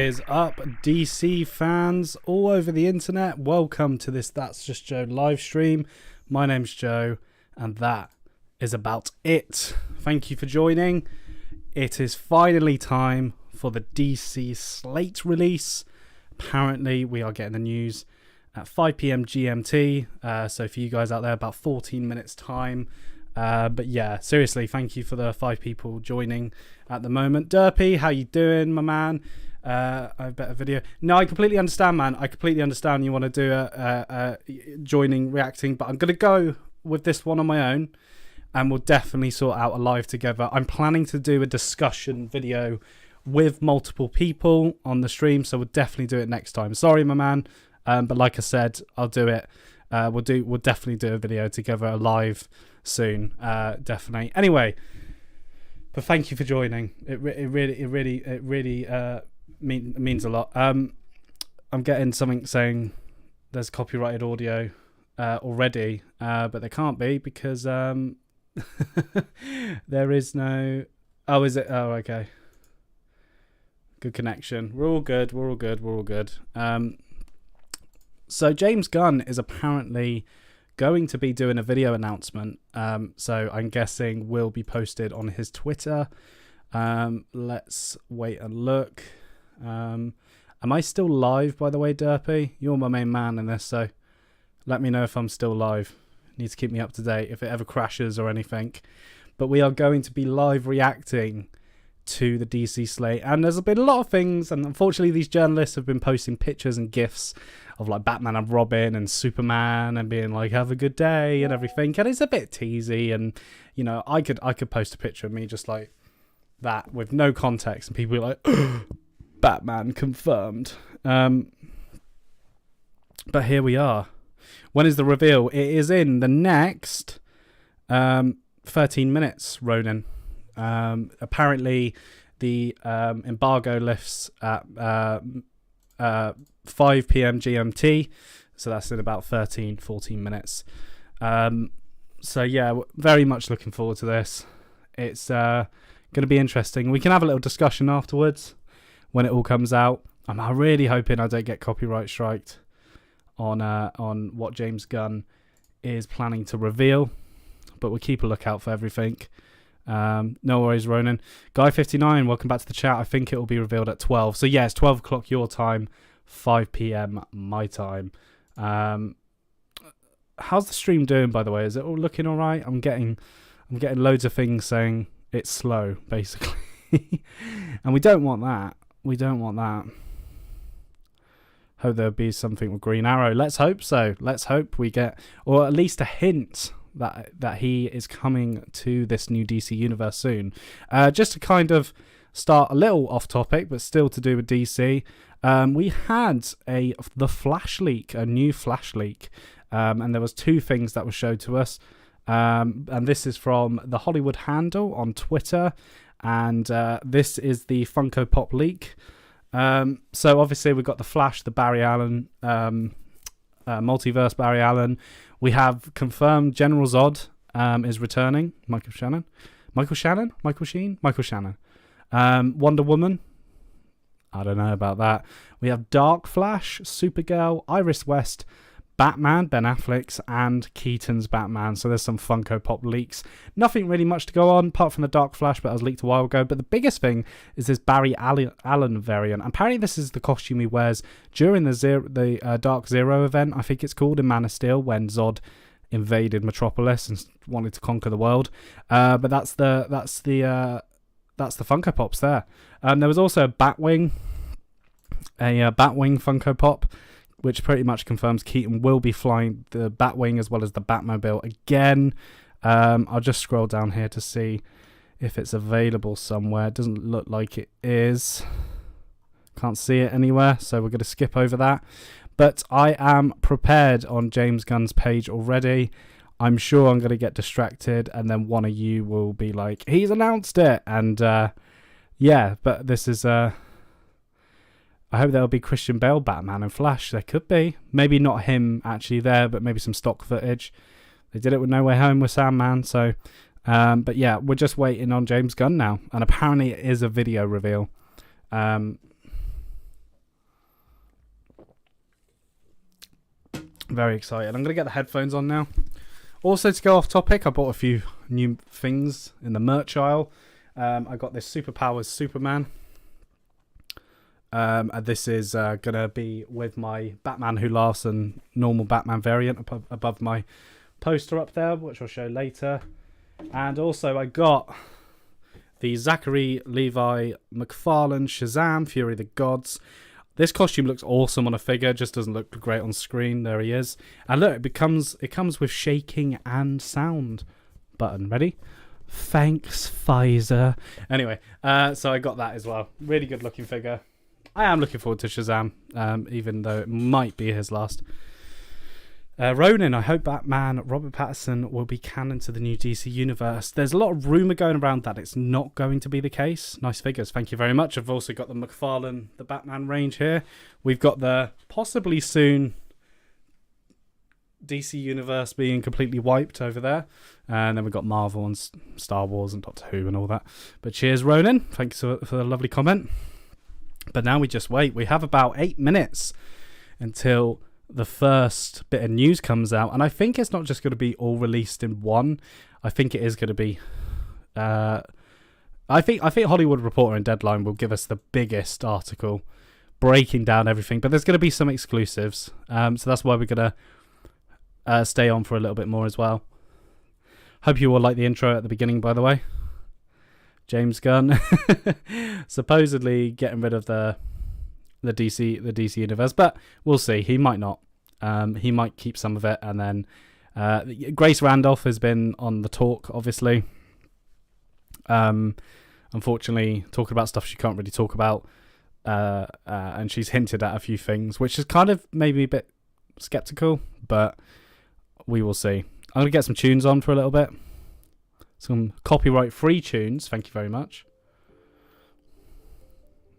is up, DC fans all over the internet? Welcome to this That's Just Joe live stream. My name's Joe, and that is about it. Thank you for joining. It is finally time for the DC Slate release. Apparently, we are getting the news at 5 p.m. GMT. So for you guys out there, about 14 minutes time. But yeah, seriously, thank you for the 5 people joining at the moment. Derpy, how you doing, my man? I bet a video. No, I completely understand, man. I completely understand you want to do a joining, reacting, but I'm going to go with this one on my own, and we'll definitely sort out a live together. I'm planning to do a discussion video with multiple people on the stream, so we'll definitely do it next time. Sorry, my man, but like I said, I'll do it. We'll definitely do a video together live soon, definitely. Anyway, but thank you for joining. It really means a lot. I'm getting something saying there's copyrighted audio already, but there can't be because there is no. Oh, is it? Oh, okay. Good connection. We're all good. So James Gunn is apparently going to be doing a video announcement. So I'm guessing will be posted on his Twitter. Let's wait and look. Am I still live, by the way, Derpy? You're my main man in this, so let me know if I'm still live. Need to keep me up to date if it ever crashes or anything. But we are going to be live reacting to the DC Slate, and there's been a lot of things, and unfortunately these journalists have been posting pictures and gifs of like Batman and Robin and Superman and being like have a good day and everything, and it's a bit teasy, and you know, I could post a picture of me just like that with no context and people are like Batman confirmed, but here we are. When is the reveal? It is in the next 13 minutes, Ronan. Apparently the embargo lifts at 5 p.m. GMT, so that's in about 13-14 minutes. So yeah, very much looking forward to this. It's going to be interesting. We can have a little discussion afterwards when it all comes out. I'm really hoping I don't get copyright striked on what James Gunn is planning to reveal, but we'll keep a lookout for everything. No worries, Ronan. Guy59, welcome back to the chat. I think it will be revealed at 12. So yeah, it's 12 o'clock your time, 5 p.m. my time. How's the stream doing, by the way? Is it all looking all right? I'm getting loads of things saying it's slow, basically. And we don't want that. Hope there'll be something with Green Arrow. Let's hope so. Let's hope we get, or at least a hint that he is coming to this new DC universe soon. Just to kind of start a little off topic, but still to do with DC, we had the Flash leak, a new Flash leak, and there was 2 things that were showed to us, and this is from the Hollywood Handle on Twitter, and this is the Funko Pop Leak. So obviously we've got the Flash, the Barry Allen, multiverse Barry Allen. We have confirmed General Zod is returning. Michael Shannon. Wonder Woman. I don't know about that. We have Dark Flash, Supergirl, Iris West, Batman, Ben Affleck's, and Keaton's Batman. So there's some Funko Pop leaks. Nothing really much to go on apart from the Dark Flash, but that was leaked a while ago. But the biggest thing is this Barry Allen variant. Apparently this is the costume he wears during the Dark Zero event, I think it's called, in Man of Steel, when Zod invaded Metropolis and wanted to conquer the world. But that's the Funko Pops there. There was also a Batwing Funko Pop, which pretty much confirms Keaton will be flying the Batwing as well as the Batmobile again. I'll just scroll down here to see if it's available somewhere. It doesn't look like it is. Can't see it anywhere, so we're going to skip over that. But I am prepared on James Gunn's page already. I'm sure I'm going to get distracted, and then one of you will be like, he's announced it. And yeah, but this is... I hope there'll be Christian Bale, Batman, and Flash. There could be. Maybe not him actually there, but maybe some stock footage. They did it with No Way Home with Sandman. So, but yeah, we're just waiting on James Gunn now. And apparently it is a video reveal. Very excited. I'm going to get the headphones on now. Also, to go off topic, I bought a few new things in the merch aisle. I got this Superpowers Superman. And this is going to be with my Batman Who Laughs and normal Batman variant above my poster up there, which I'll show later. And also I got the Zachary Levi McFarlane Shazam Fury of the Gods. This costume looks awesome on a figure, just doesn't look great on screen. There he is. And look, it comes with shaking and sound button. Ready? Thanks, Pfizer. Anyway, so I got that as well. Really good looking figure. I am looking forward to Shazam, even though it might be his last. Ronan, I hope Batman Robert Pattinson will be canon to the new DC universe. There's a lot of rumour going around that it's not going to be the case. Nice figures, thank you very much. I've also got the McFarlane, the Batman range here. We've got the possibly soon DC universe being completely wiped over there. And then we've got Marvel and Star Wars and Doctor Who and all that. But cheers, Ronan. Thanks for the lovely comment. But now we just wait. We have about 8 minutes until the first bit of news comes out, and I think it's not just going to be all released in one. I think it is going to be. I think Hollywood Reporter and Deadline will give us the biggest article, breaking down everything. But there's going to be some exclusives, so that's why we're going to stay on for a little bit more as well. Hope you all like the intro at the beginning, by the way. James Gunn supposedly getting rid of the DC universe, but we'll see. He might not. He might keep some of it, and then Grace Randolph has been on the talk, obviously. Unfortunately, talking about stuff she can't really talk about, and she's hinted at a few things, which is kind of maybe a bit skeptical, but we will see. I'm gonna get some tunes on for a little bit. Some copyright-free tunes. Thank you very much.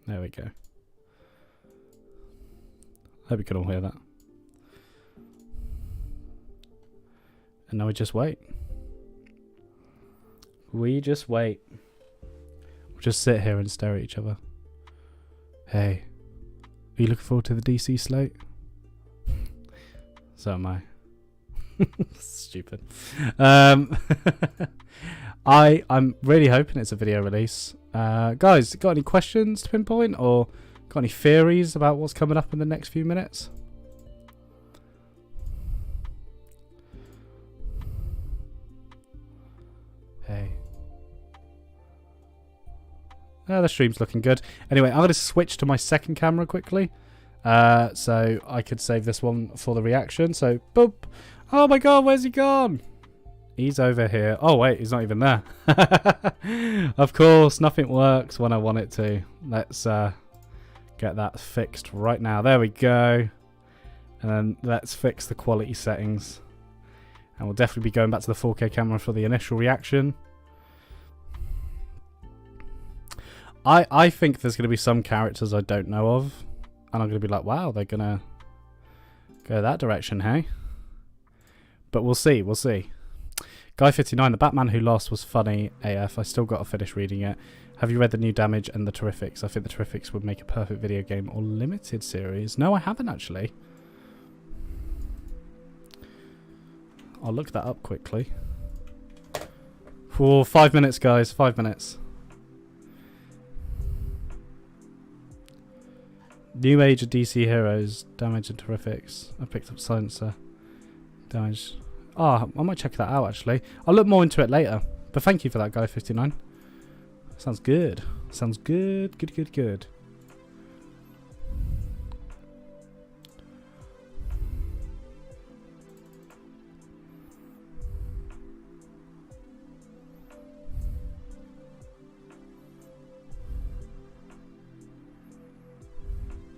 There we go. Hope you can all hear that. And now we just wait. We just wait. We'll just sit here and stare at each other. Hey, are you looking forward to the DC slate? So am I. Stupid. I'm really hoping it's a video release. Guys, got any questions to pinpoint, or got any theories about what's coming up in the next few minutes? Hey. The stream's looking good. Anyway, I'm going to switch to my second camera quickly. So I could save this one for the reaction. So, boop. Oh my god, where's he gone? He's over here. Oh wait, he's not even there. Of course, nothing works when I want it to. Let's get that fixed right now. There we go. And then let's fix the quality settings. And we'll definitely be going back to the 4K camera for the initial reaction. I think there's going to be some characters I don't know of. And I'm going to be like, wow, they're going to go that direction, hey? But we'll see, we'll see. Guy59, the Batman Who Lost was funny AF. I still got to finish reading it. Have you read the new Damage and the Terrifics? I think the Terrifics would make a perfect video game or limited series. No, I haven't actually. I'll look that up quickly. For 5 minutes, guys. 5 minutes. New Age of DC Heroes. Damage and Terrifics. I picked up Silencer. Damage. Oh, I might check that out actually. I'll look more into it later. But thank you for that, Guy59. Sounds good. Sounds good. Good, good, good.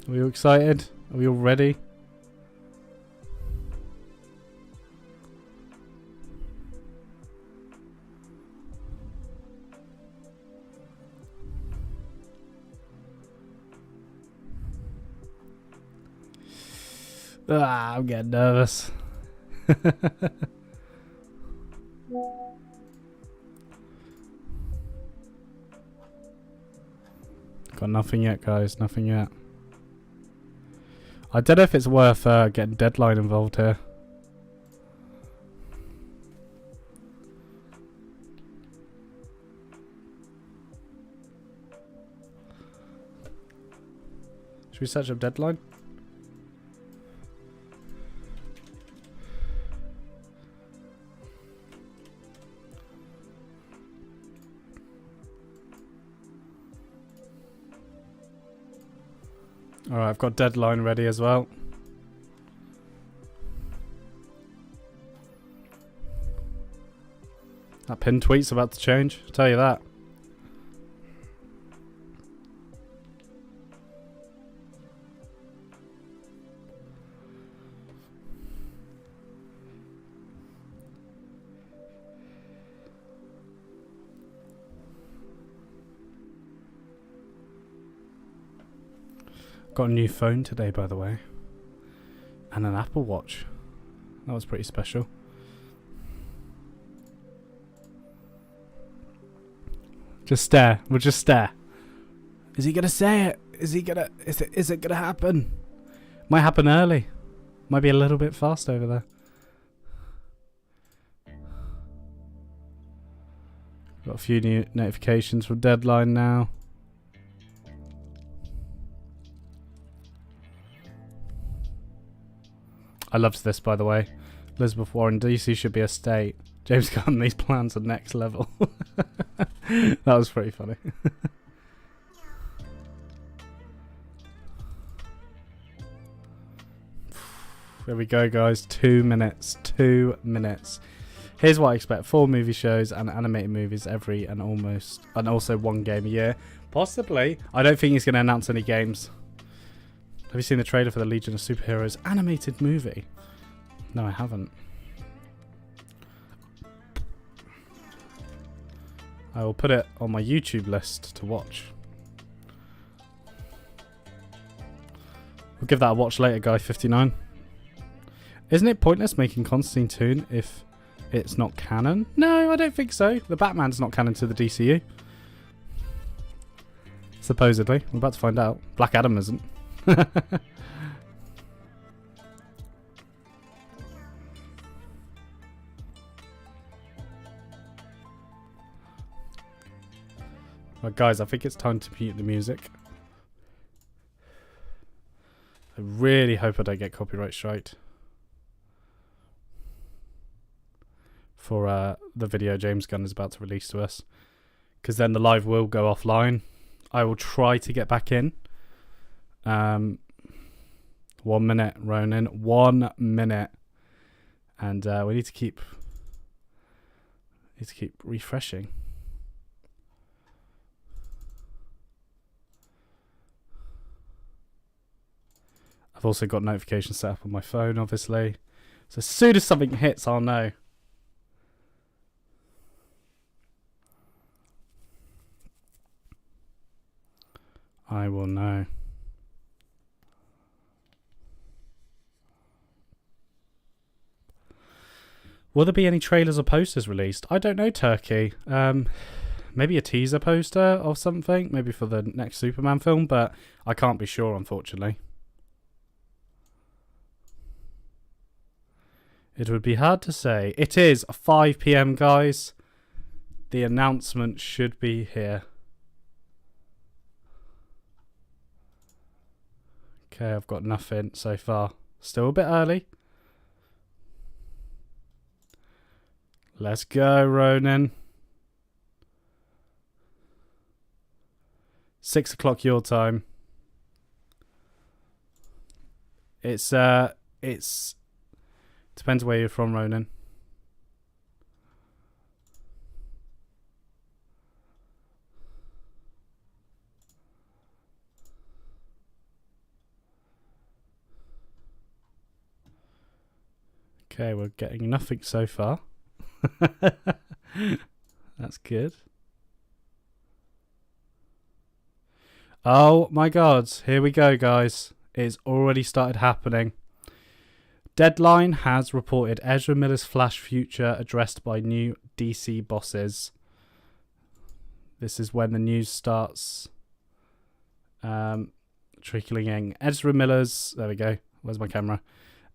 Are we all excited? Are we all ready? I'm getting nervous. Got nothing yet, guys. Nothing yet. I don't know if it's worth getting Deadline involved here. Should we search up Deadline? Alright, I've got Deadline ready as well. That pinned tweet's about to change, I'll tell you that. Got a new phone today, by the way. And an Apple Watch. That was pretty special. Just stare. We'll just stare. Is he gonna say it? Is it gonna happen? Might happen early. Might be a little bit fast over there. Got a few new notifications from Deadline now. I loved this, by the way. Elizabeth Warren, DC should be a state. James Gunn, these plans are next level. That was pretty funny. There we go, guys. 2 minutes. 2 minutes. Here's what I expect. 4 movie shows and animated movies every and also 1 game a year. Possibly. I don't think he's going to announce any games. Have you seen the trailer for the Legion of Superheroes animated movie? No, I haven't. I will put it on my YouTube list to watch. We'll give that a watch later, guy 59. Isn't it pointless making Constantine Toon if it's not canon? No, I don't think so. The Batman's not canon to the DCU. Supposedly. We're about to find out. Black Adam isn't. Right, guys, I think it's time to mute the music. I really hope I don't get copyright strike for the video James Gunn is about to release to us, because then the live will go offline. I will try to get back in. 1 minute, Ronan. 1 minute, and we need to keep refreshing. I've also got notifications set up on my phone, obviously. So as soon as something hits, I'll know. I will know. Will there be any trailers or posters released? I don't know, Turkey. Maybe a teaser poster or something. Maybe for the next Superman film, but I can't be sure, unfortunately. It would be hard to say. It is 5 PM, guys. The announcement should be here. Okay, I've got nothing so far. Still a bit early. Let's go, Ronan. 6 o'clock your time. It's depends where you're from, Ronan. Okay, we're getting nothing so far. That's good. Oh my god, here we go, guys. It's already started happening. Deadline has reported Ezra Miller's Flash future addressed by new DC bosses. This is when the news starts trickling in. Ezra Miller's... There we go. Where's my camera?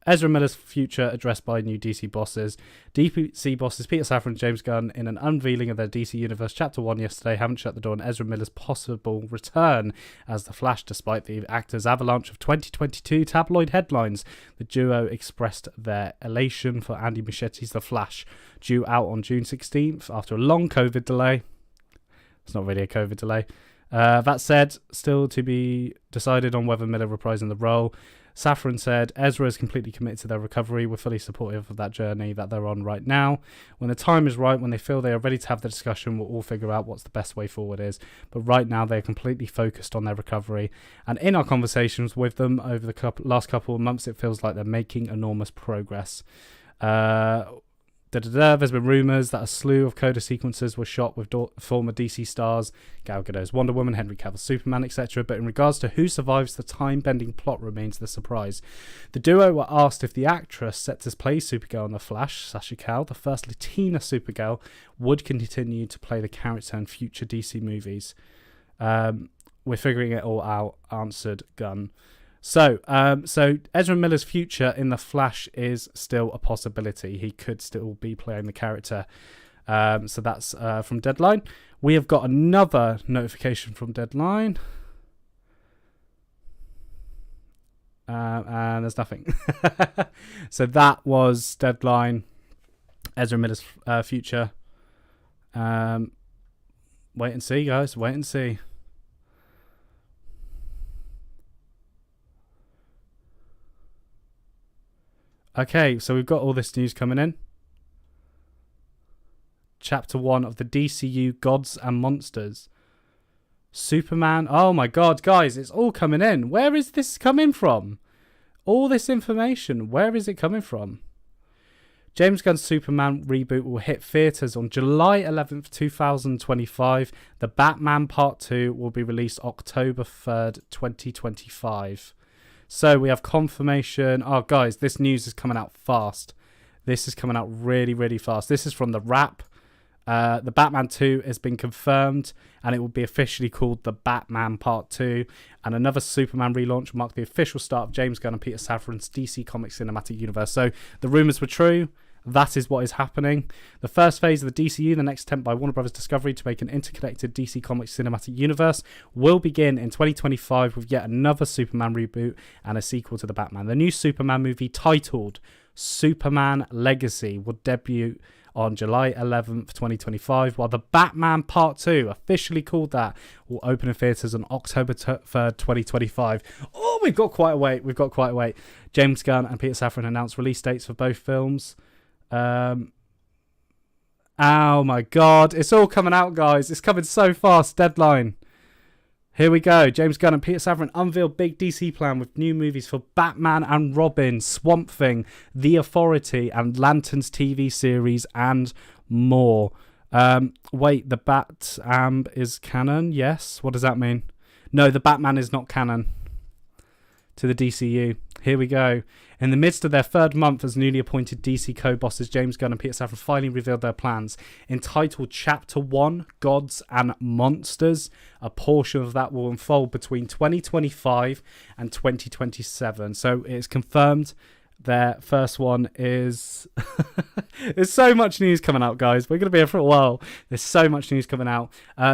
Ezra Miller's future addressed by new DC bosses. DC bosses Peter Safran and James Gunn, in an unveiling of their DC Universe Chapter 1 yesterday, haven't shut the door on Ezra Miller's possible return as the Flash, despite the actor's avalanche of 2022 tabloid headlines. The duo expressed their elation for Andy Muschietti's The Flash, due out on June 16th after a long COVID delay. It's not really a COVID delay. That said, still to be decided on whether Miller reprising the role. Safran said, Ezra is completely committed to their recovery. We're fully supportive of that journey that they're on right now. When the time is right, when they feel they are ready to have the discussion, we'll all figure out what's the best way forward is. But right now, they're completely focused on their recovery. And in our conversations with them over the last couple of months, it feels like they're making enormous progress. There's been rumours that a slew of coda sequences were shot with former DC stars, Gal Gadot's Wonder Woman, Henry Cavill's Superman, etc. But in regards to who survives the time-bending plot remains the surprise. The duo were asked if the actress set to play Supergirl in The Flash, Sasha Calle, the first Latina Supergirl, would continue to play the character in future DC movies. We're figuring it all out, answered Gunn. So Ezra Miller's future in The Flash is still a possibility. He could still be playing the character. So that's from Deadline. We have got another notification from Deadline. And there's nothing. So that was Deadline. Ezra Miller's future. Wait and see, guys. Wait and see. Okay, so we've got all this news coming in. Chapter 1 of the DCU Gods and Monsters. Superman. Oh my god, guys, it's all coming in. Where is this coming from? All this information, where is it coming from? James Gunn's Superman reboot will hit theatres on July 11th, 2025. The Batman Part 2 will be released October 3rd, 2025. So we have confirmation. Oh, guys, this news is coming out fast. This is coming out really, really fast. This is from The Wrap. The Batman 2 has been confirmed, and it will be officially called The Batman Part 2. And another Superman relaunch will mark the official start of James Gunn and Peter Safran's DC Comics Cinematic Universe. So the rumours were true. That is what is happening. The first phase of the DCU, the next attempt by Warner Bros. Discovery to make an interconnected DC Comics cinematic universe, will begin in 2025 with yet another Superman reboot and a sequel to The Batman. The new Superman movie, titled Superman Legacy, will debut on July 11th, 2025, while The Batman Part 2, officially called that, will open in theatres on October 3rd, 2025. Oh, we've got quite a wait. James Gunn and Peter Safran announced release dates for both films. Oh my god, it's all coming out, guys. It's coming so fast. Deadline. Here we go. James Gunn and Peter Safran unveiled big DC plan with new movies for Batman and Robin, Swamp Thing, The Authority, and Lanterns TV series, and more. Wait, the Bat-Amb is canon? Yes. What does that mean? No, the Batman is not canon to the DCU. Here we go. In the midst of their third month as newly appointed DC co-bosses, James Gunn and Peter Safran finally revealed their plans. Entitled Chapter 1, Gods and Monsters, a portion of that will unfold between 2025 and 2027. So it's confirmed their first one is... There's so much news coming out, guys. We're going to be here for a while. There's so much news coming out.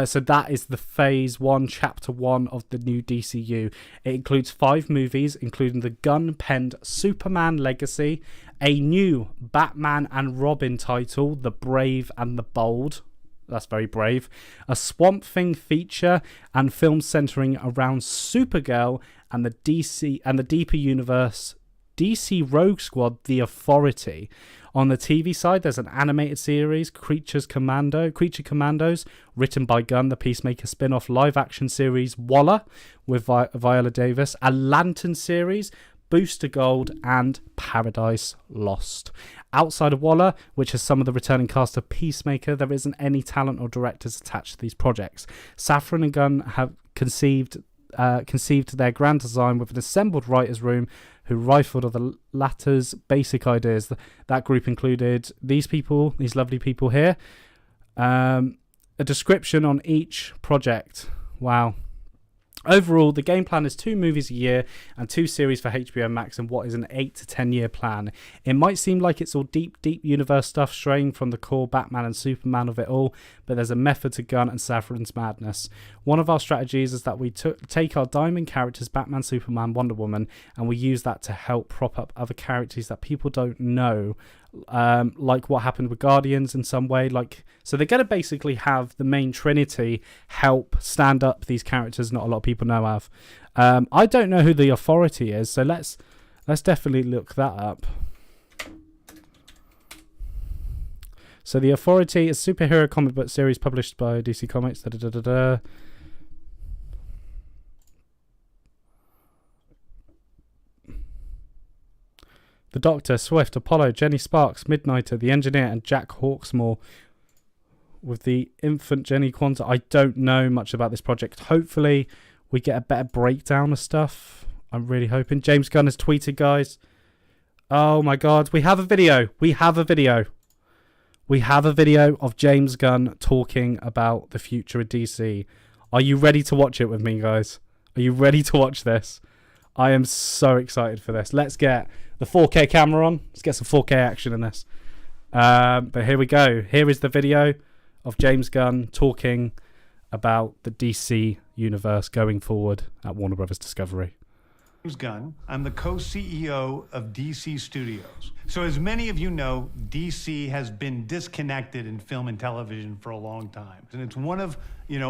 So that is the Phase 1, Chapter 1 of the new DCU. It includes 5 movies, including the Gunn-penned Superman Legacy, a new Batman and Robin title, The Brave and the Bold. That's very brave. A Swamp Thing feature and films centering around Supergirl and the DC and the deeper universe DC Rogue Squad, The Authority. On the TV side, there's an animated series, Creature Commandos, written by Gunn, the Peacemaker spin-off live-action series, Waller, with Viola Davis, a Lantern series, Booster Gold, and Paradise Lost. Outside of Waller, which has some of the returning cast of Peacemaker, there isn't any talent or directors attached to these projects. Safran and Gunn have conceived their grand design with an assembled writers' room who rifled of the latter's basic ideas. That group included these lovely people here. A description on each project. Wow. Overall, the game plan is 2 movies a year and 2 series for HBO Max in what is an 8 to 10 year plan. It might seem like it's all deep universe stuff, straying from the core Batman and Superman of it all, but there's a method to Gunn and Safran's madness. One of our strategies is that we take our diamond characters, Batman, Superman, Wonder Woman, and we use that to help prop up other characters that people don't know, like what happened with Guardians in some way. So they're going to basically have the main trinity help stand up these characters not a lot of people know of. I don't know who the Authority is, so let's definitely look that up. So the Authority is a superhero comic book series published by DC Comics. The Doctor, Swift, Apollo, Jenny Sparks, Midnighter, The Engineer, and Jack Hawksmoor. With the infant Jenny Quanta, I don't know much about this project. Hopefully, we get a better breakdown of stuff. I'm really hoping. James Gunn has tweeted, guys. Oh my God, we have a video. We have a video of James Gunn talking about the future of DC. Are you ready to watch it with me, guys? Are you ready to watch this? I am so excited for this. Let's get the 4K camera on. Let's get some 4K action in this. But here we go. Here is the video of James Gunn talking about the DC universe going forward at Warner Brothers Discovery. James Gunn. I'm the co-CEO of DC Studios. So as many of you know, DC has been disconnected in film and television for a long time. And it's one of,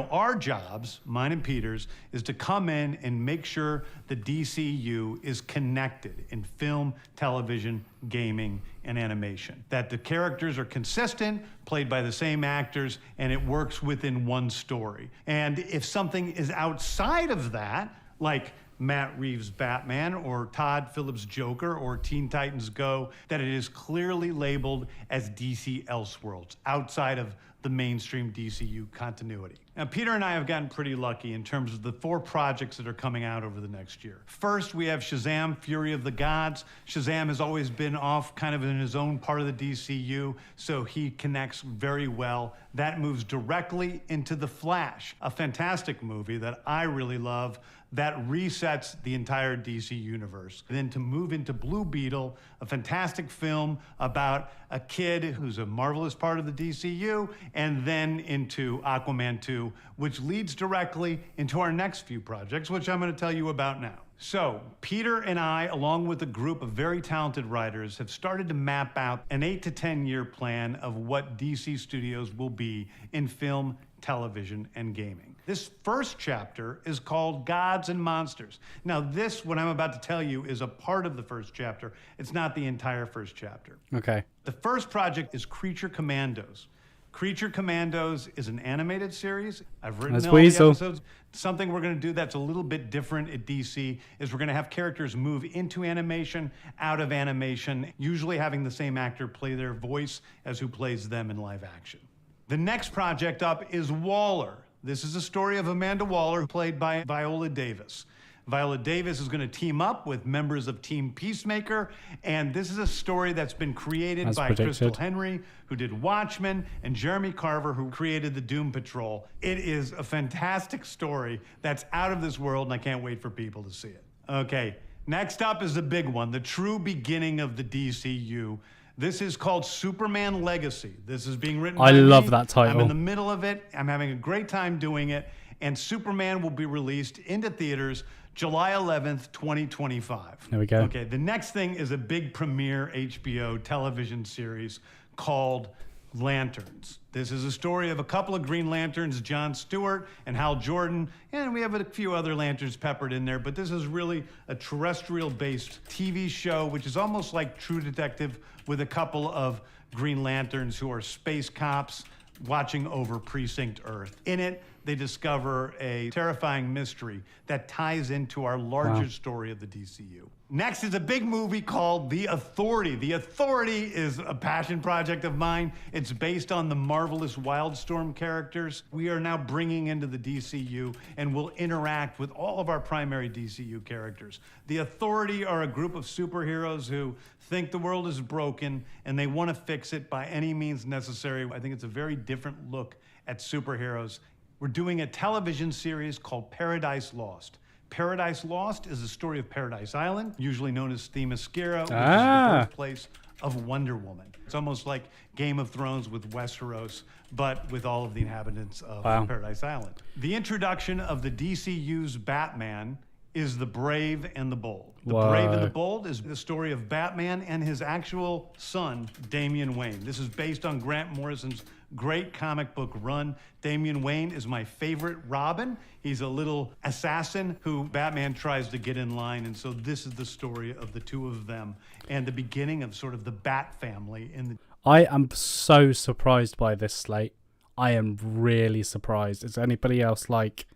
our jobs, mine and Peter's, is to come in and make sure the DCU is connected in film, television, gaming, and animation. That the characters are consistent, played by the same actors, and it works within one story. And if something is outside of that, like Matt Reeves' Batman or Todd Phillips' Joker or Teen Titans Go, that it is clearly labeled as DC Elseworlds, outside of the mainstream DCU continuity. Now, Peter and I have gotten pretty lucky in terms of the 4 projects that are coming out over the next year. First, we have Shazam! Fury of the Gods. Shazam has always been off kind of in his own part of the DCU, so he connects very well. That moves directly into The Flash, a fantastic movie that I really love, that resets the entire DC universe. Then to move into Blue Beetle, a fantastic film about a kid who's a marvelous part of the DCU, and then into Aquaman 2, which leads directly into our next few projects, which I'm going to tell you about now. So, Peter and I, along with a group of very talented writers, have started to map out an 8 to 10 year plan of what DC Studios will be in film, television, and gaming. This first chapter is called Gods and Monsters. Now, what I'm about to tell you, is a part of the first chapter. It's not the entire first chapter. Okay. The first project is Creature Commandos. Creature Commandos is an animated series. I've written all the episodes. Something we're going to do that's a little bit different at DC is we're going to have characters move into animation, out of animation, usually having the same actor play their voice as who plays them in live action. The next project up is Waller. This is a story of Amanda Waller, played by Viola Davis. Viola Davis is going to team up with members of Team Peacemaker, and this is a story that's been created by Crystal Henry, who did Watchmen, and Jeremy Carver, who created the Doom Patrol. It is a fantastic story that's out of this world, and I can't wait for people to see it. Okay, next up is the big one, the true beginning of the DCU. This is called Superman Legacy. This is being written by me. I love that title. I'm in the middle of it. I'm having a great time doing it. And Superman will be released into theaters July 11th, 2025. There we go. Okay, the next thing is a big premiere HBO television series called Lanterns. This is a story of a couple of Green Lanterns, John Stewart and Hal Jordan, and we have a few other Lanterns peppered in there, but this is really a terrestrial-based TV show, which is almost like True Detective, with a couple of Green Lanterns who are space cops watching over Precinct Earth. In it, they discover a terrifying mystery that ties into our larger story of the DCU. Next is a big movie called The Authority. The Authority is a passion project of mine. It's based on the marvelous Wildstorm characters we are now bringing into the DCU and will interact with all of our primary DCU characters. The Authority are a group of superheroes who think the world is broken and they want to fix it by any means necessary. I think it's a very different look at superheroes We're doing a television series called Paradise Lost. Paradise Lost is the story of Paradise Island, usually known as Themyscira, which is the birthplace of Wonder Woman. It's almost like Game of Thrones with Westeros, but with all of the inhabitants of Paradise Island. The introduction of the DCU's Batman is The Brave and the Bold. The Brave and the Bold is the story of Batman and his actual son, Damian Wayne. This is based on Grant Morrison's great comic book run. Damian Wayne is my favorite Robin. He's a little assassin who Batman tries to get in line, and so this is the story of the two of them and the beginning of sort of the Bat family in the... I am so surprised by this slate. I am really surprised. Is anybody else like...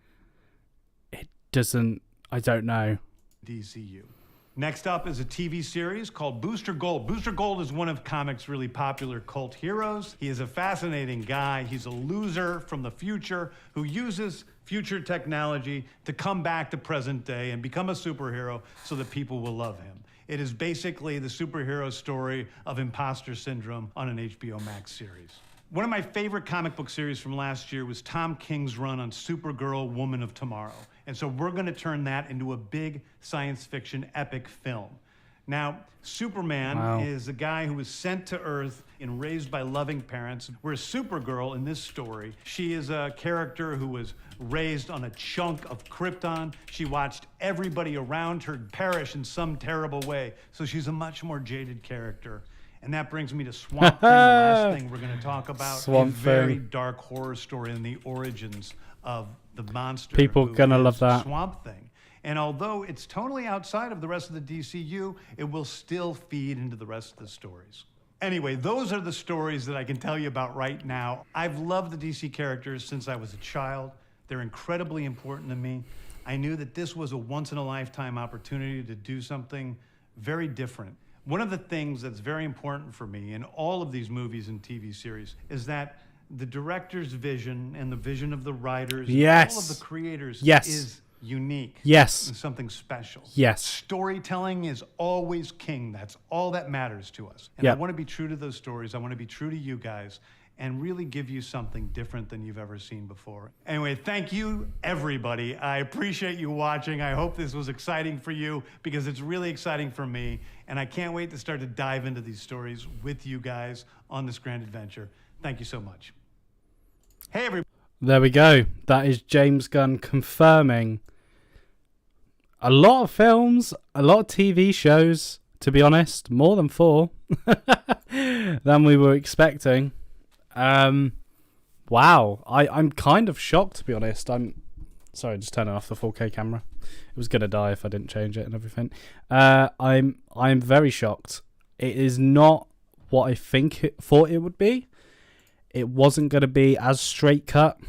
It doesn't... I don't know. DCU. Next up is a TV series called Booster Gold. Booster Gold is one of comics' really popular cult heroes. He is a fascinating guy. He's a loser from the future who uses future technology to come back to present day and become a superhero so that people will love him. It is basically the superhero story of imposter syndrome on an HBO Max series. One of my favorite comic book series from last year was Tom King's run on Supergirl, Woman of Tomorrow. And so we're going to turn that into a big science fiction epic film. Now, Superman is a guy who was sent to Earth and raised by loving parents, whereas Supergirl in this story, she is a character who was raised on a chunk of Krypton. She watched everybody around her perish in some terrible way, so she's a much more jaded character. And that brings me to Swamp Thing, the last thing we're going to talk about. A very dark horror story in the origins of the monster. People gonna love that. Swamp Thing. And although it's totally outside of the rest of the DCU, it will still feed into the rest of the stories. Anyway, those are the stories that I can tell you about right now. I've loved the DC characters since I was a child. They're incredibly important to me. I knew that this was a once-in-a-lifetime opportunity to do something very different. One of the things that's very important for me in all of these movies and TV series is that the director's vision and the vision of the writers and all of the creators is unique. Yes. And something special. Yes. Storytelling is always king. That's all that matters to us. And I want to be true to those stories. I want to be true to you guys and really give you something different than you've ever seen before. Anyway, thank you, everybody. I appreciate you watching. I hope this was exciting for you because it's really exciting for me. And I can't wait to start to dive into these stories with you guys on this grand adventure. Thank you so much. Hey, everybody. There we go. That is James Gunn confirming a lot of films, a lot of TV shows, to be honest, more than 4 than we were expecting. Wow. I'm kind of shocked, to be honest. I'm sorry, just turning off the 4K camera. It was gonna die if I didn't change it and everything. I'm very shocked. It is not what I thought it would be. It wasn't going to be as straight cut,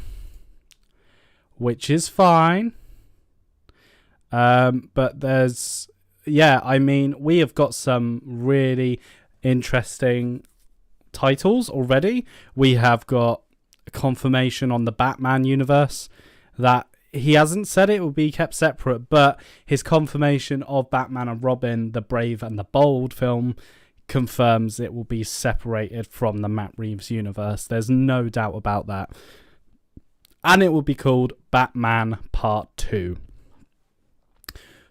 which is fine. But there's, I mean, we have got some really interesting titles already. We have got confirmation on the Batman universe that he hasn't said it will be kept separate, but his confirmation of Batman and Robin, the Brave and the Bold film, confirms it will be separated from the Matt Reeves universe. There's no doubt about that. And it will be called Batman Part 2.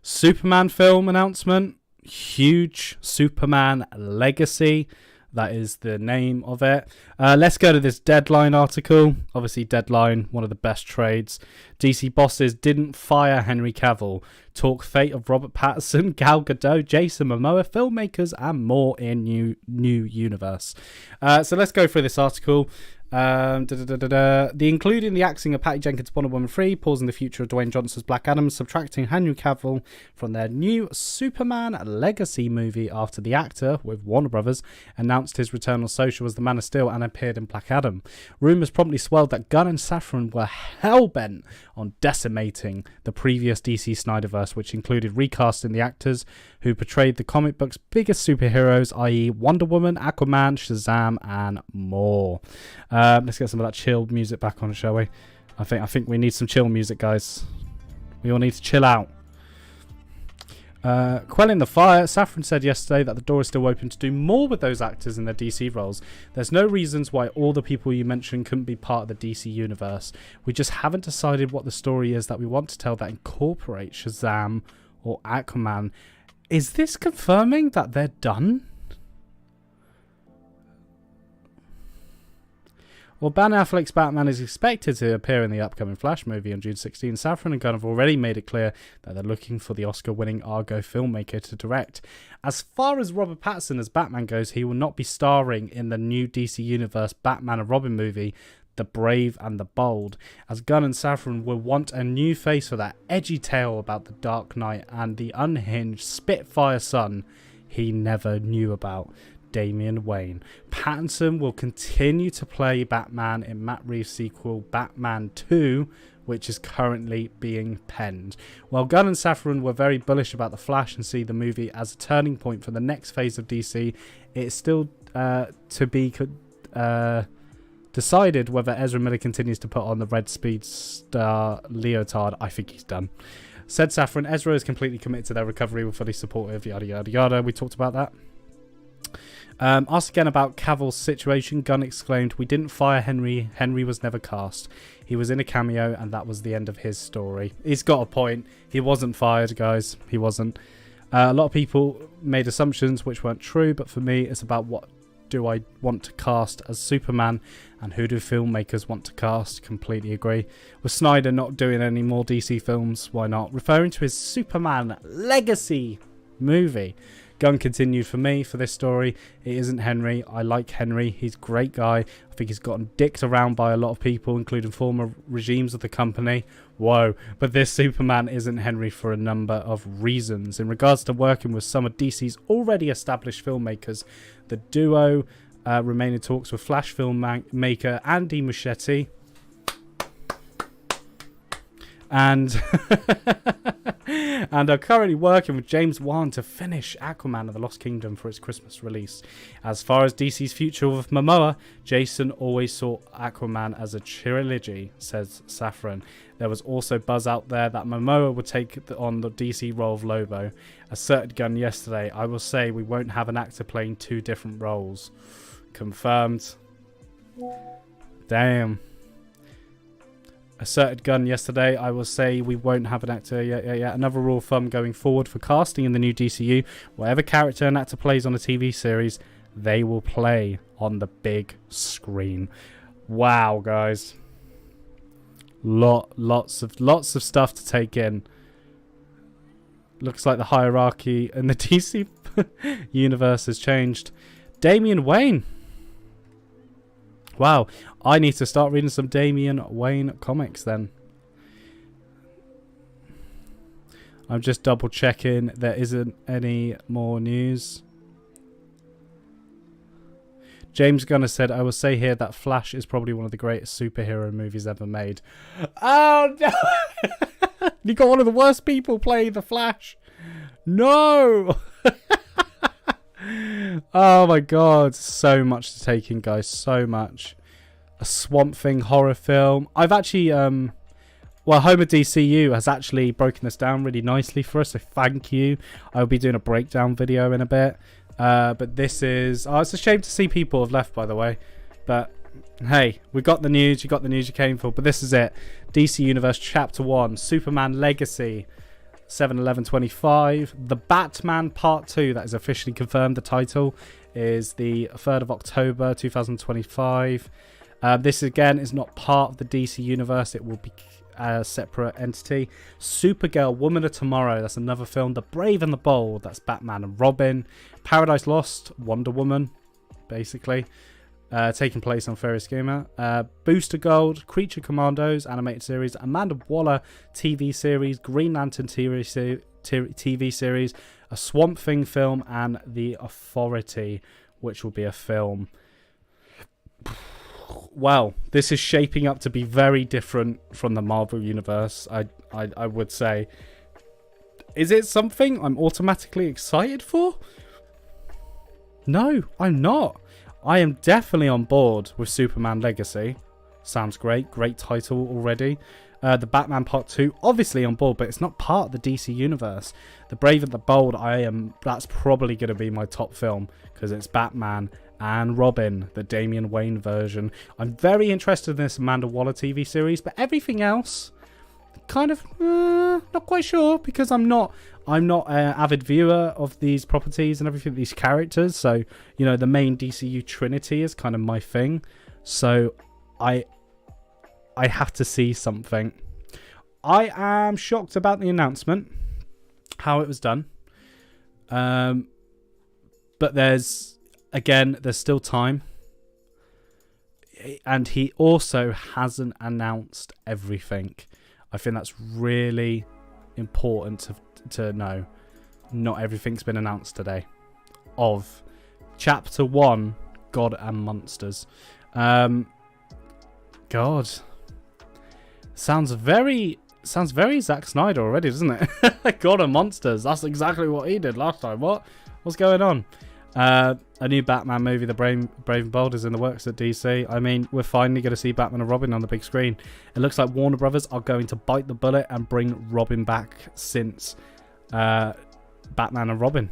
Superman film announcement. Huge Superman Legacy. That is the name of it. Let's go to this Deadline article. Obviously, Deadline, one of the best trades. DC bosses didn't fire Henry Cavill. Talk fate of Robert Pattinson, Gal Gadot, Jason Momoa, filmmakers, and more in new universe. So let's go through this article. The including the axing of Patty Jenkins' Wonder Woman 3, pausing the future of Dwayne Johnson's Black Adam, subtracting Henry Cavill from their new Superman Legacy movie after the actor, with Warner Brothers, announced his return on social as the Man of Steel and appeared in Black Adam. Rumours promptly swelled that Gunn and Safran were hell-bent on decimating the previous DC Snyderverse, which included recasting the actors who portrayed the comic book's biggest superheroes, i.e. Wonder Woman, Aquaman, Shazam, and more. Let's get some of that chilled music back on, shall we? I think we need some chill music, guys. We all need to chill out. Quelling the fire, Safran said yesterday that the door is still open to do more with those actors in their DC roles. There's no reasons why all the people you mentioned couldn't be part of the DC universe. We just haven't decided what the story is that we want to tell that incorporates Shazam or Aquaman. Is this confirming that they're done? Well, Ben Affleck's Batman is expected to appear in the upcoming Flash movie on June 16. Safran and Gunn have already made it clear that they're looking for the Oscar-winning Argo filmmaker to direct. As far as Robert Pattinson as Batman goes, he will not be starring in the new DC Universe Batman and Robin movie, The Brave and the Bold, as Gunn and Safran will want a new face for that edgy tale about the Dark Knight and the unhinged Spitfire son he never knew about, Damian Wayne. Pattinson will continue to play Batman in Matt Reeves' sequel Batman 2, which is currently being penned. While Gunn and Safran were very bullish about The Flash and see the movie as a turning point for the next phase of DC, it's still to be decided whether Ezra Miller continues to put on the red Speedstar leotard. I think he's done. Said Safran, Ezra is completely committed to their recovery. We're fully supportive, yada yada yada. We talked about that. Asked again about Cavill's situation, Gunn exclaimed, "We didn't fire Henry. Henry was never cast. He was in a cameo and that was the end of his story." He's got a point. He wasn't fired, guys. He wasn't. A lot of people made assumptions which weren't true, but for me, it's about what do I want to cast as Superman and who do filmmakers want to cast. Completely agree. With Snyder not doing any more DC films, why not? Referring to his Superman Legacy movie, Gunn continued, "For me, for this story, it isn't Henry. I like Henry. He's a great guy. I think he's gotten dicked around by a lot of people, including former regimes of the company. Whoa. But this Superman isn't Henry for a number of reasons. In regards to working with some of DC's already established filmmakers, the duo remain in talks with Flash filmmaker Andy Muschietti and and are currently working with James Wan to finish Aquaman and the Lost Kingdom for its Christmas release. As far as DC's future with Momoa, Jason always saw Aquaman as a trilogy," says Safran. There was also buzz out there that Momoa would take on the DC role of Lobo. Asserted Gunn yesterday, "I will say we won't have an actor playing two different roles." Confirmed. Damn. Asserted Gunn yesterday, "I will say we won't have an actor." Yeah. Another rule of thumb going forward for casting in the new DCU: whatever character an actor plays on a TV series, they will play on the big screen. Wow, guys. Lots of stuff to take in. Looks like the hierarchy in the DC universe has changed. Damian Wayne. Wow, I need to start reading some Damian Wayne comics then. I'm just double checking there isn't any more news. James Gunn said, "I will say here that Flash is probably one of the greatest superhero movies ever made." Oh no! You got one of the worst people playing the Flash. No! Oh my god, so much to take in, guys, so much. A Swamp Thing horror film. I've actually Home of DCU has actually broken this down really nicely for us, so thank you. I'll be doing a breakdown video in a bit. But this is... it's a shame to see people have left, by the way. But hey, we got the news. You got the news you came for. But this is it. DC Universe Chapter 1, Superman Legacy, 7/11/25. The Batman Part 2, that is officially confirmed. The title is the 3rd of October 2025. This again is not part of the DC Universe. It will be a separate entity. Supergirl, Woman of Tomorrow, that's another film. The Brave and the Bold, that's Batman and Robin. Paradise Lost, Wonder Woman, basically. Taking place on Ferris Gamer. Booster Gold, Creature Commandos animated series, Amanda Waller TV series, Green Lantern TV series, a Swamp Thing film, and The Authority, which will be a film. Wow, this is shaping up to be very different from the Marvel Universe, I would say. Is it something I'm automatically excited for? No, I'm not. I am definitely on board with Superman Legacy. Sounds great. Great title already. The Batman Part 2, obviously on board, but it's not part of the DC universe. The Brave and the Bold, that's probably going to be my top film, because it's Batman and Robin, the Damian Wayne version. I'm very interested in this Amanda Waller TV series, but everything else, kind of not quite sure, because I'm not an avid viewer of these properties and everything, these characters. So, you know, the main DCU Trinity is kind of my thing. So I have to see something. I am shocked about the announcement, how it was done. But there's still time. And he also hasn't announced everything. I think that's really important to know. Not everything's been announced today. Of Chapter 1, God and Monsters. God. Sounds very Zack Snyder already, doesn't it? God and Monsters. That's exactly what he did last time. What's going on? A new Batman movie, The Brave and Bold, is in the works at DC. I mean, we're finally going to see Batman and Robin on the big screen. It looks like Warner Brothers are going to bite the bullet and bring Robin back since Batman and Robin.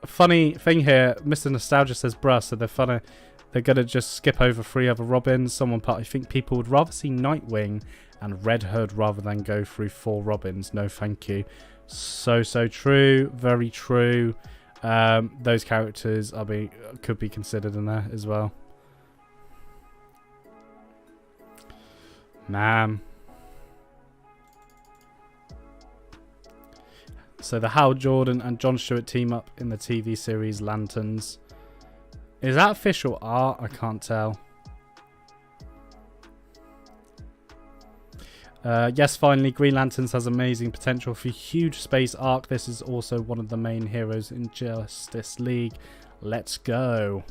Funny thing here, Mr. Nostalgia says, bruh, so they're gonna just skip over 3 other Robins. I think people would rather see Nightwing and Red Hood rather than go through 4 Robins. No thank you. So true, very true. Those characters could be considered in there as well. Man. So the Hal Jordan and Jon Stewart team up in the TV series Lanterns. Is that official art? I can't tell. Yes, finally, Green Lanterns has amazing potential for a huge space arc. This is also one of the main heroes in Justice League. Let's go.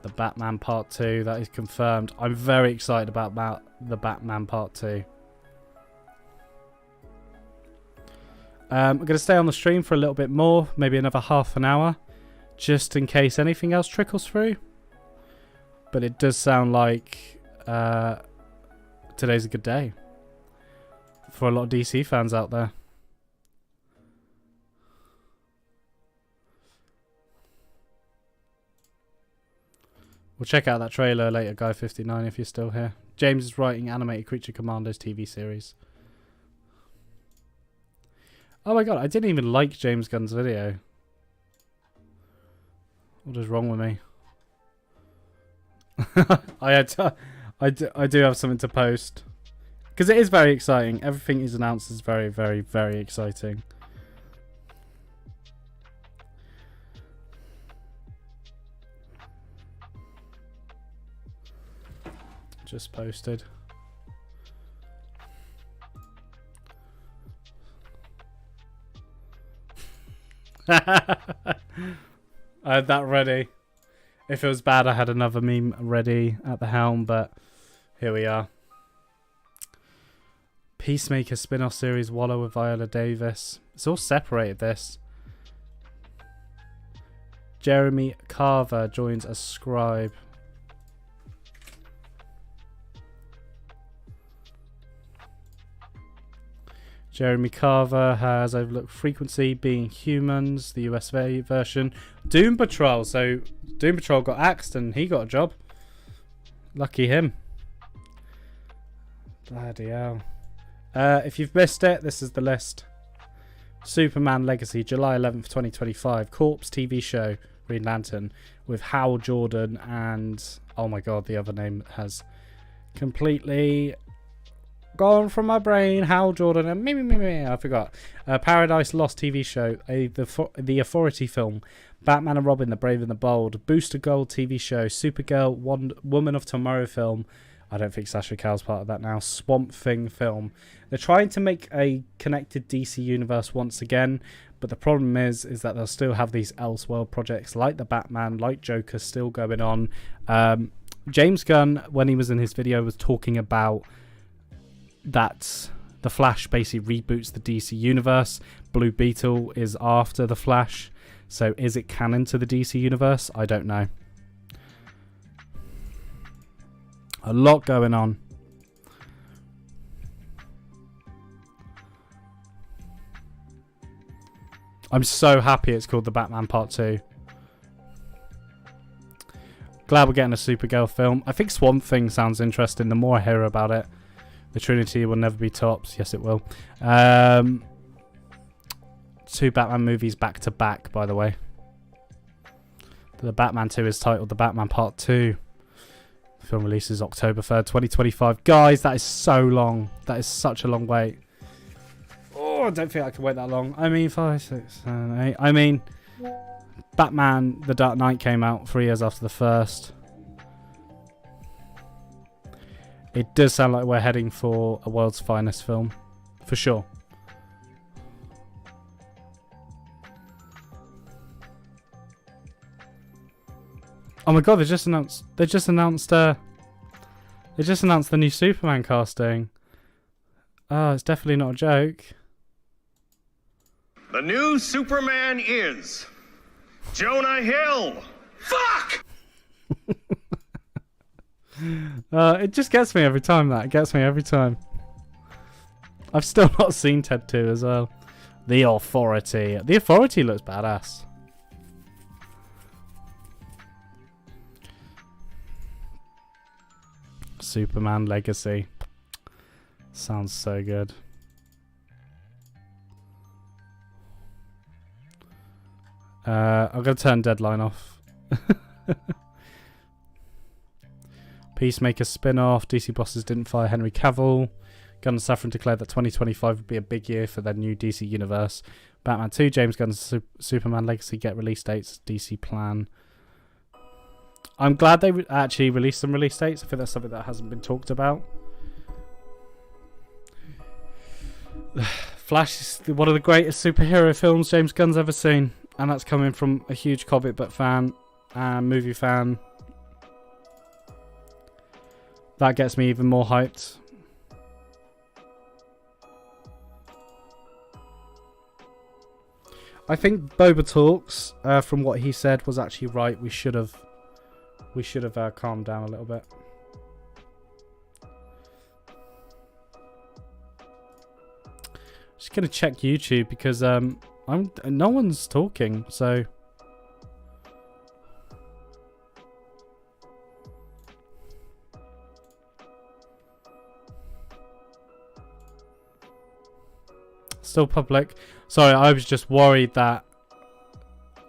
The Batman Part 2, that is confirmed. I'm very excited about the Batman Part 2. I'm going to stay on the stream for a little bit more, maybe another half an hour, just in case anything else trickles through. But it does sound like today's a good day for a lot of DC fans out there. We'll check out that trailer later, Guy59, if you're still here. James is writing Animated Creature Commandos TV series. Oh my god, I didn't even like James Gunn's video. What is wrong with me? I do have something to post. Because it is very exciting. Everything he's announced is very, very, very exciting. Just posted. I had that ready. If it was bad, I had another meme ready at the helm, but here we are. Peacemaker spin-off series, Waller with Viola Davis. It's all separated, this. Jeremy Carver joins as scribe. Jeremy Carver has overlooked Frequency, Being Humans, the US version. Doom Patrol. So Doom Patrol got axed and he got a job. Lucky him. Bloody hell. If you've missed it, this is the list. Superman Legacy, July 11th, 2025. Corpse TV show, Green Lantern, with Hal Jordan and... oh my god, the other name has completely... gone from my brain. Hal Jordan and I forgot. Paradise Lost TV show, the Authority film, Batman and Robin, The Brave and the Bold, Booster Gold TV show, Supergirl, Woman of Tomorrow film. I don't think Sasha Cal's part of that now. Swamp Thing film. They're trying to make a connected DC universe once again, but the problem is that they'll still have these Elseworld projects like the Batman, like Joker still going on. James Gunn, when he was in his video, was talking about that the Flash basically reboots the DC universe. Blue Beetle is after the Flash. So is it canon to the DC universe? I don't know. A lot going on. I'm so happy it's called The Batman Part 2. Glad we're getting a Supergirl film. I think Swamp Thing sounds interesting. The more I hear about it, the Trinity will never be tops. Yes, it will. 2 Batman movies back to back, by the way. The Batman 2 is titled The Batman Part 2. The film releases October 3rd, 2025. Guys, that is so long. That is such a long wait. Oh, I don't think I can wait that long. I mean, 5, 6, 7, 8. I mean, Batman The Dark Knight came out 3 years after the first. It does sound like we're heading for a world's finest film. For sure. Oh my god, they just announced the new Superman casting. Oh, it's definitely not a joke. The new Superman is Jonah Hill. Fuck! It just gets me every time, that. It gets me every time. I've still not seen Ted 2 as well. The Authority. The Authority looks badass. Superman Legacy. Sounds so good. I'm going to turn Deadline off. Peacemaker spin-off. DC bosses didn't fire Henry Cavill. Gunn and Safran declared that 2025 would be a big year for their new DC universe. Batman 2, James Gunn's Superman Legacy get release dates. DC plan. I'm glad they actually released some release dates. I think that's something that hasn't been talked about. Flash is one of the greatest superhero films James Gunn's ever seen. And that's coming from a huge comic book fan and movie fan. That gets me even more hyped. I think Boba Talks, from what he said, was actually right. We should have calmed down a little bit. Just gonna check YouTube because no one's talking, so still public. Sorry, I was just worried that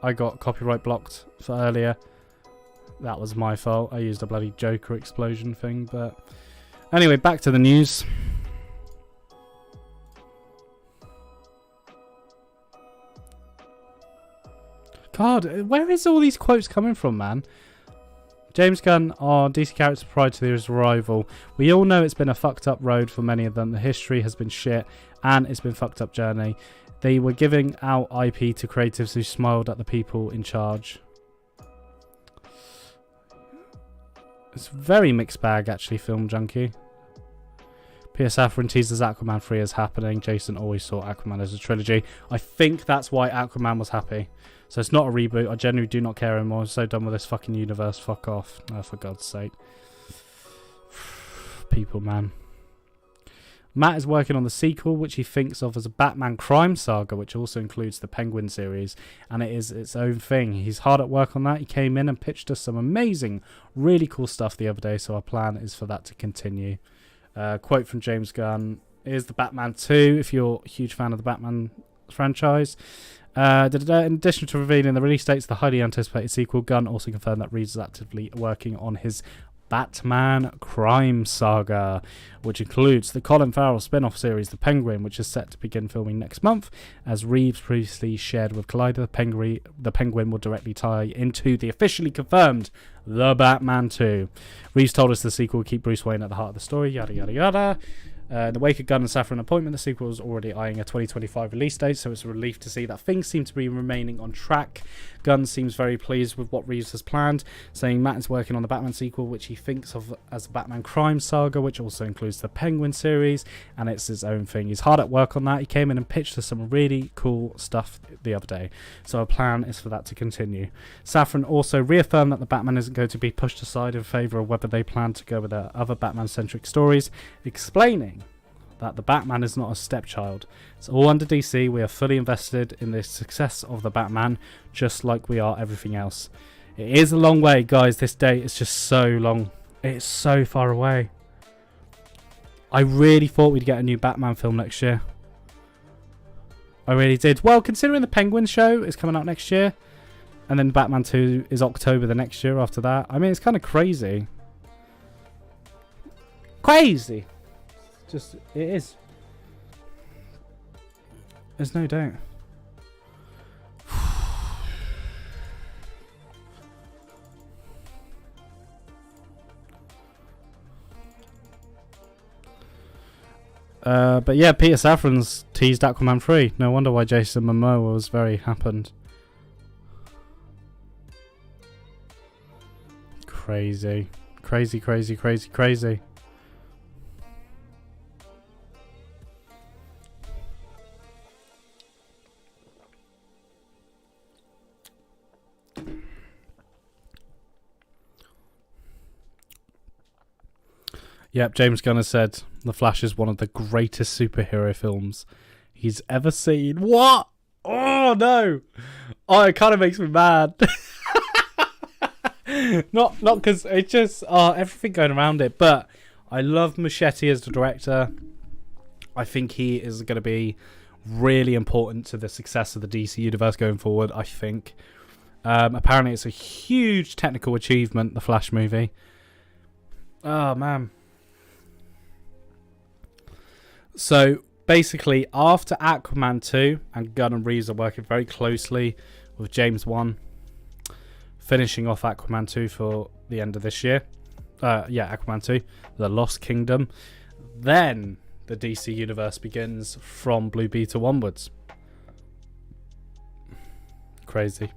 I got copyright blocked for earlier. That was my fault. I used a bloody Joker explosion thing, but anyway, back to the news. God, where is all these quotes coming from, man? James Gunn are DC characters prior to his arrival. We all know it's been a fucked up road for many of them. The history has been shit, and it's been a fucked up journey. They were giving out IP to creatives who smiled at the people in charge. It's very mixed bag, actually, Film Junkie. P.S. Safran teases Aquaman 3 is happening. Jason always saw Aquaman as a trilogy. I think that's why Aquaman was happy. So it's not a reboot. I genuinely do not care anymore. I'm so done with this fucking universe. Fuck off. Oh, for God's sake. People, man. Matt is working on the sequel, which he thinks of as a Batman crime saga, which also includes the Penguin series, and it is its own thing. He's hard at work on that. He came in and pitched us some amazing, really cool stuff the other day, so our plan is for that to continue. Quote from James Gunn. Here's the Batman 2, if you're a huge fan of the Batman franchise. In addition to revealing the release dates, the highly anticipated sequel, Gunn also confirmed that Reeves is actively working on his Batman crime saga, which includes the Colin Farrell spin-off series The Penguin, which is set to begin filming next month. As Reeves previously shared with Collider, the Penguin will directly tie into the officially confirmed The Batman 2. Reeves told us the sequel will keep Bruce Wayne at the heart of the story, yada yada yada. In the wake of Gunn and Safran appointment, the sequel was already eyeing a 2025 release date, so it's a relief to see that things seem to be remaining on track. Gunn seems very pleased with what Reeves has planned, saying Matt is working on the Batman sequel, which he thinks of as the Batman crime saga, which also includes the Penguin series, and it's his own thing. He's hard at work on that. He came in and pitched us some really cool stuff the other day, so our plan is for that to continue. Safran also reaffirmed that the Batman isn't going to be pushed aside in favour of whether they plan to go with their other Batman-centric stories, explaining that the Batman is not a stepchild. It's all under DC. We are fully invested in the success of the Batman, just like we are everything else. It is a long way, guys. This date is just so long. It's so far away. I really thought we'd get a new Batman film next year. I really did. Well, considering the Penguin show is coming out next year, and then Batman 2 is October the next year after that. I mean, it's kind of crazy. Crazy! Just, it is. There's no doubt. But yeah, Peter Safran's teased Aquaman 3. No wonder why Jason Momoa was very happened. Crazy. Crazy, crazy, crazy, crazy. Yep, James Gunn has said The Flash is one of the greatest superhero films he's ever seen. What? Oh, no. Oh, it kind of makes me mad. not because it's just everything going around it, but I love Muschietti as the director. I think he is going to be really important to the success of the DC universe going forward, I think. Apparently it's a huge technical achievement, the Flash movie. Oh, man. So basically, after Aquaman 2, and Gunn and Reeves are working very closely with James Wan, finishing off Aquaman 2 for the end of this year. Aquaman 2, The Lost Kingdom. Then the DC universe begins from Blue Beetle onwards. Crazy.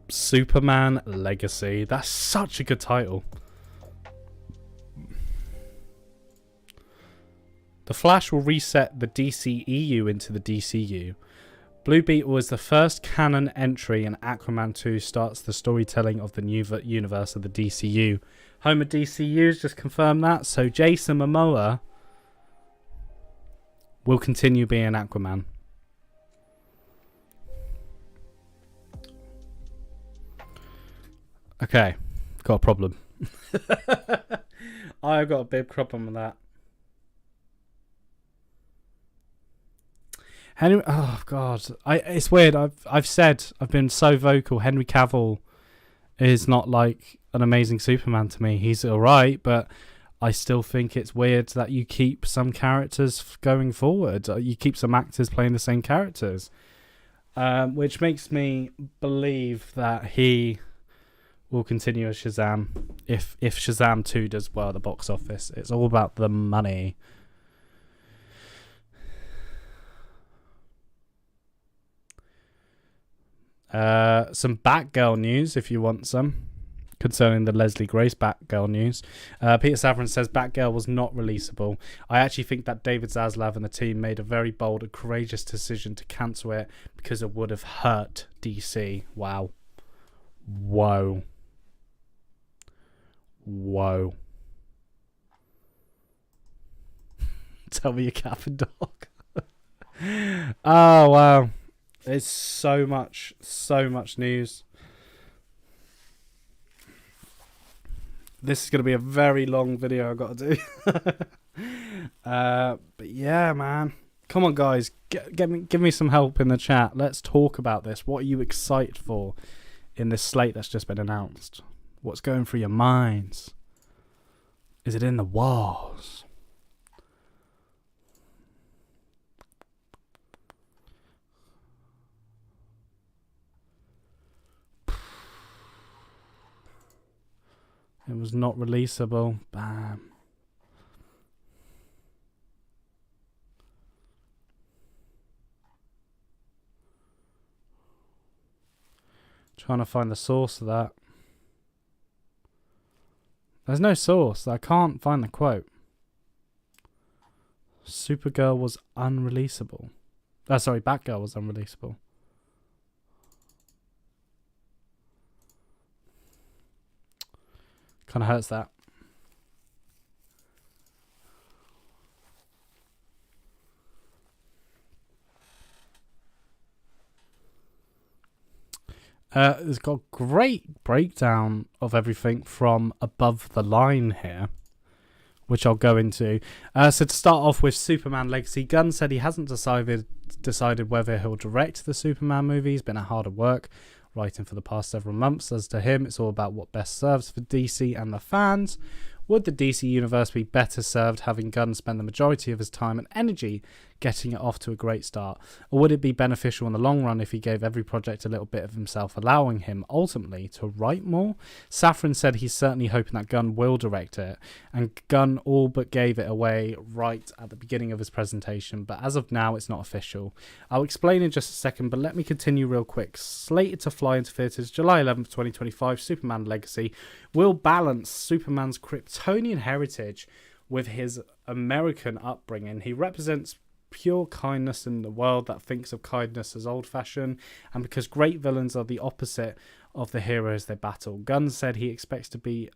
Superman Legacy. That's such a good title. The Flash will reset the DCEU into the DCU. Blue Beetle is the first canon entry, and Aquaman 2 starts the storytelling of the new universe of the DCU. Home of DCU has just confirmed that, so Jason Momoa will continue being Aquaman. Okay, got a problem. I've got a big problem with that. Henry, oh god, it's weird. I've been so vocal. Henry Cavill is not like an amazing Superman to me. He's alright, but I still think it's weird that you keep some characters going forward. You keep some actors playing the same characters, which makes me believe that he will continue as Shazam if Shazam 2 does well at the box office. It's all about the money. Some Batgirl news, if you want some, concerning the Leslie Grace Batgirl news. Peter Safran says Batgirl was not releasable. I actually think that David Zaslav and the team made a very bold and courageous decision to cancel it because it would have hurt DC. Wow. Whoa. Whoa. Tell me your cat and dog. Oh, wow. There's so much news. This is going to be a very long video I've got to do. But yeah, man. Come on, guys. Give me some help in the chat. Let's talk about this. What are you excited for in this slate that's just been announced? What's going through your minds? Is it in the walls? It was not releasable. Bam. Trying to find the source of that. There's no source. I can't find the quote. Supergirl was unreleasable. Sorry, Batgirl was unreleasable. Kind of hurts that. It's got a great breakdown of everything from above the line here, which I'll go into. So to start off with Superman Legacy, Gunn said he hasn't decided whether he'll direct the Superman movie. He's been at harder work writing for the past several months. As to him, it's all about what best serves for DC and the fans. Would the DC universe be better served having Gunn spend the majority of his time and energy getting it off to a great start? Or would it be beneficial in the long run if he gave every project a little bit of himself, allowing him ultimately to write more? Safran said he's certainly hoping that Gunn will direct it, and Gunn all but gave it away right at the beginning of his presentation, but as of now it's not official. I'll explain in just a second, but let me continue real quick. Slated to fly into theatres July 11th, 2025, Superman Legacy will balance Superman's Kryptonian heritage with his American upbringing. He represents pure kindness in the world that thinks of kindness as old-fashioned, and because great villains are the opposite of the heroes they battle. Gunn said he expects the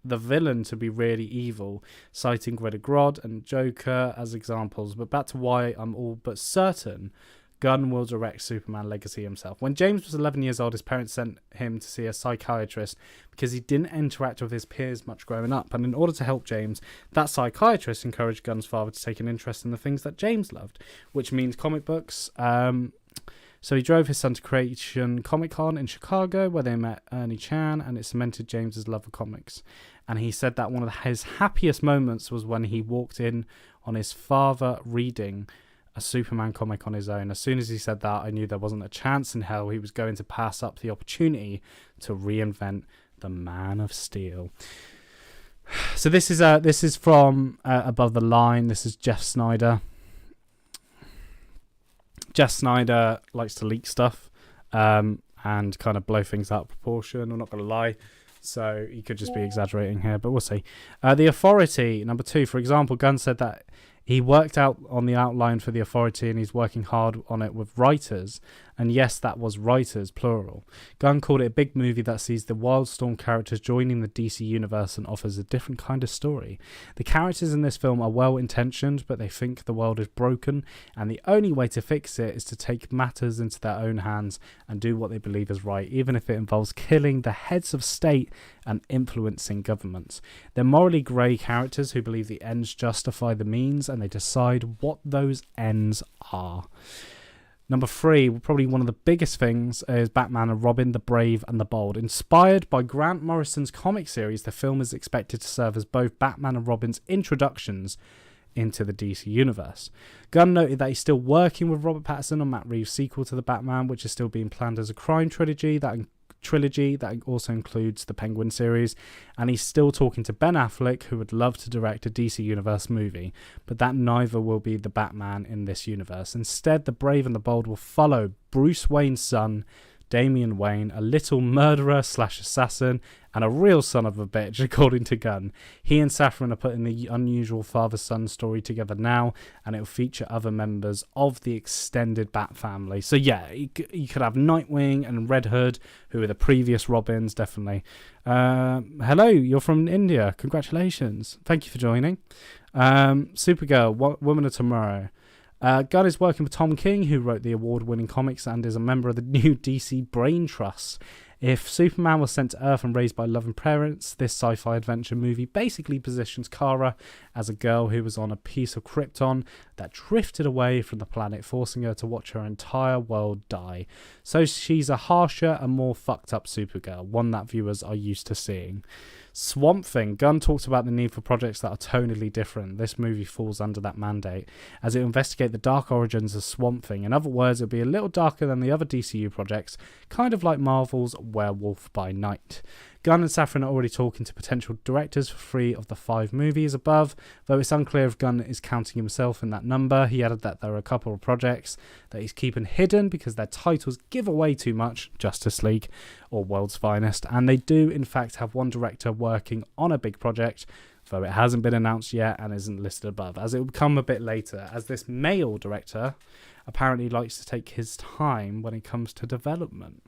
villain to be really evil, citing Greta Grodd and Joker as examples. But back to why I'm all but certain Gunn will direct Superman Legacy himself. When James was 11 years old, his parents sent him to see a psychiatrist because he didn't interact with his peers much growing up. And in order to help James, that psychiatrist encouraged Gunn's father to take an interest in the things that James loved, which means comic books. So he drove his son to Creation Comic-Con in Chicago, where they met Ernie Chan, and it cemented James's love of comics. And he said that one of his happiest moments was when he walked in on his father reading a Superman comic on his own. As soon as he said that, I knew there wasn't a chance in hell he was going to pass up the opportunity to reinvent the Man of Steel. So this is from Above the Line. This is Jeff Snyder. Jeff Snyder likes to leak stuff and kind of blow things out of proportion. I'm not going to lie. So he could just be exaggerating here, but we'll see. The Authority, number 2, for example, Gunn said that he worked out on the outline for The Authority and he's working hard on it with writers. And yes, that was writers, plural. Gunn called it a big movie that sees the Wildstorm characters joining the DC universe and offers a different kind of story. The characters in this film are well-intentioned, but they think the world is broken, and the only way to fix it is to take matters into their own hands and do what they believe is right, even if it involves killing the heads of state and influencing governments. They're morally grey characters who believe the ends justify the means, and they decide what those ends are. Number 3, probably one of the biggest things, is Batman and Robin, the Brave and the Bold. Inspired by Grant Morrison's comic series, the film is expected to serve as both Batman and Robin's introductions into the DC universe. Gunn noted that he's still working with Robert Pattinson on Matt Reeves' sequel to the Batman, which is still being planned as a crime trilogy that also includes the Penguin series, and he's still talking to Ben Affleck, who would love to direct a DC Universe movie, but that neither will be the Batman in this universe. Instead, the Brave and the Bold will follow Bruce Wayne's son, Damian Wayne, a little murderer/assassin, and a real son of a bitch, according to Gunn. He and Safran are putting the unusual father-son story together now, and it will feature other members of the extended Bat family. So yeah, you could have Nightwing and Red Hood, who are the previous Robins, definitely. Hello, you're from India. Congratulations. Thank you for joining. Supergirl, Woman of Tomorrow. Gunn is working with Tom King, who wrote the award-winning comics and is a member of the new DC Brain Trust. If Superman was sent to Earth and raised by loving parents, this sci-fi adventure movie basically positions Kara as a girl who was on a piece of Krypton that drifted away from the planet, forcing her to watch her entire world die. So she's a harsher and more fucked up Supergirl, one that viewers are used to seeing. Swamp Thing. Gunn talked about the need for projects that are tonally different. This movie falls under that mandate, as it will investigate the dark origins of Swamp Thing. In other words, it'll be a little darker than the other DCU projects, kind of like Marvel's Werewolf by Night. Gunn and Safran are already talking to potential directors for 3 of the 5 movies above, though it's unclear if Gunn is counting himself in that number. He added that there are a couple of projects that he's keeping hidden because their titles give away too much, Justice League or World's Finest, and they do in fact have one director working on a big project, though it hasn't been announced yet and isn't listed above, as it will come a bit later, as this male director apparently likes to take his time when it comes to development.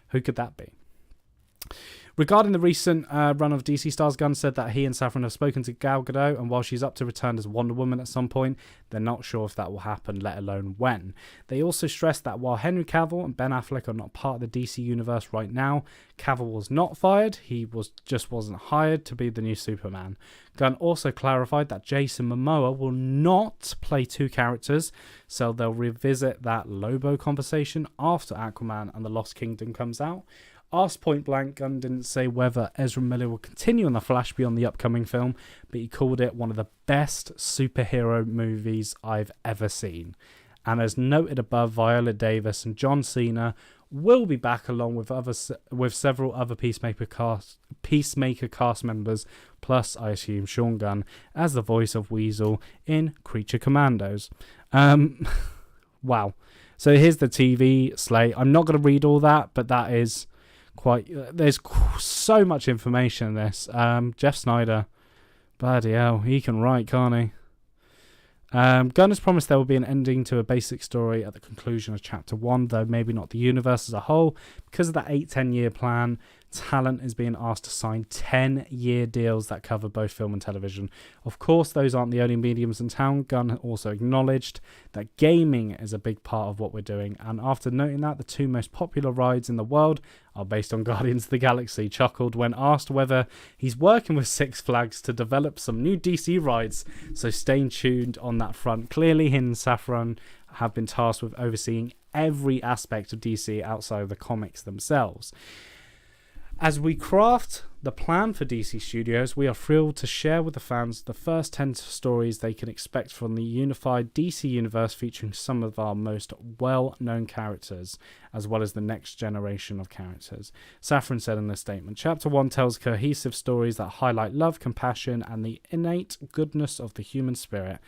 Who could that be? Regarding the recent run of DC stars, Gunn said that he and Safran have spoken to Gal Gadot, and while she's up to return as Wonder Woman at some point, they're not sure if that will happen, let alone when. They also stressed that while Henry Cavill and Ben Affleck are not part of the DC universe right now, Cavill was not fired, he just wasn't hired to be the new Superman. Gunn also clarified that Jason Momoa will not play 2 characters, so they'll revisit that Lobo conversation after Aquaman and the Lost Kingdom comes out. Asked point blank, Gunn didn't say whether Ezra Miller will continue in The Flash beyond the upcoming film, but he called it one of the best superhero movies I've ever seen. And as noted above, Viola Davis and John Cena will be back along with several other Peacemaker cast members, plus I assume Sean Gunn as the voice of Weasel in Creature Commandos. Wow. So here's the TV slate. I'm not going to read all that, but that is there's so much information in this. Jeff Snyder, bloody hell, he can write, can't he? Gunn has promised there will be an ending to a basic story at the conclusion of Chapter 1, though maybe not the universe as a whole. Because of that 10-year plan, talent is being asked to sign 10-year deals that cover both film and television. Of course, those aren't the only mediums in town. Gunn also acknowledged that gaming is a big part of what we're doing, and after noting that the 2 most popular rides in the world are based on Guardians of the Galaxy, chuckled when asked whether he's working with Six Flags to develop some new DC rides, so stay tuned on that front. Clearly, he and Safran have been tasked with overseeing every aspect of DC outside of the comics themselves. As we craft the plan for DC Studios, we are thrilled to share with the fans the first 10 stories they can expect from the unified DC universe, featuring some of our most well-known characters, as well as the next generation of characters. Safran said in a statement, Chapter 1 tells cohesive stories that highlight love, compassion, and the innate goodness of the human spirit,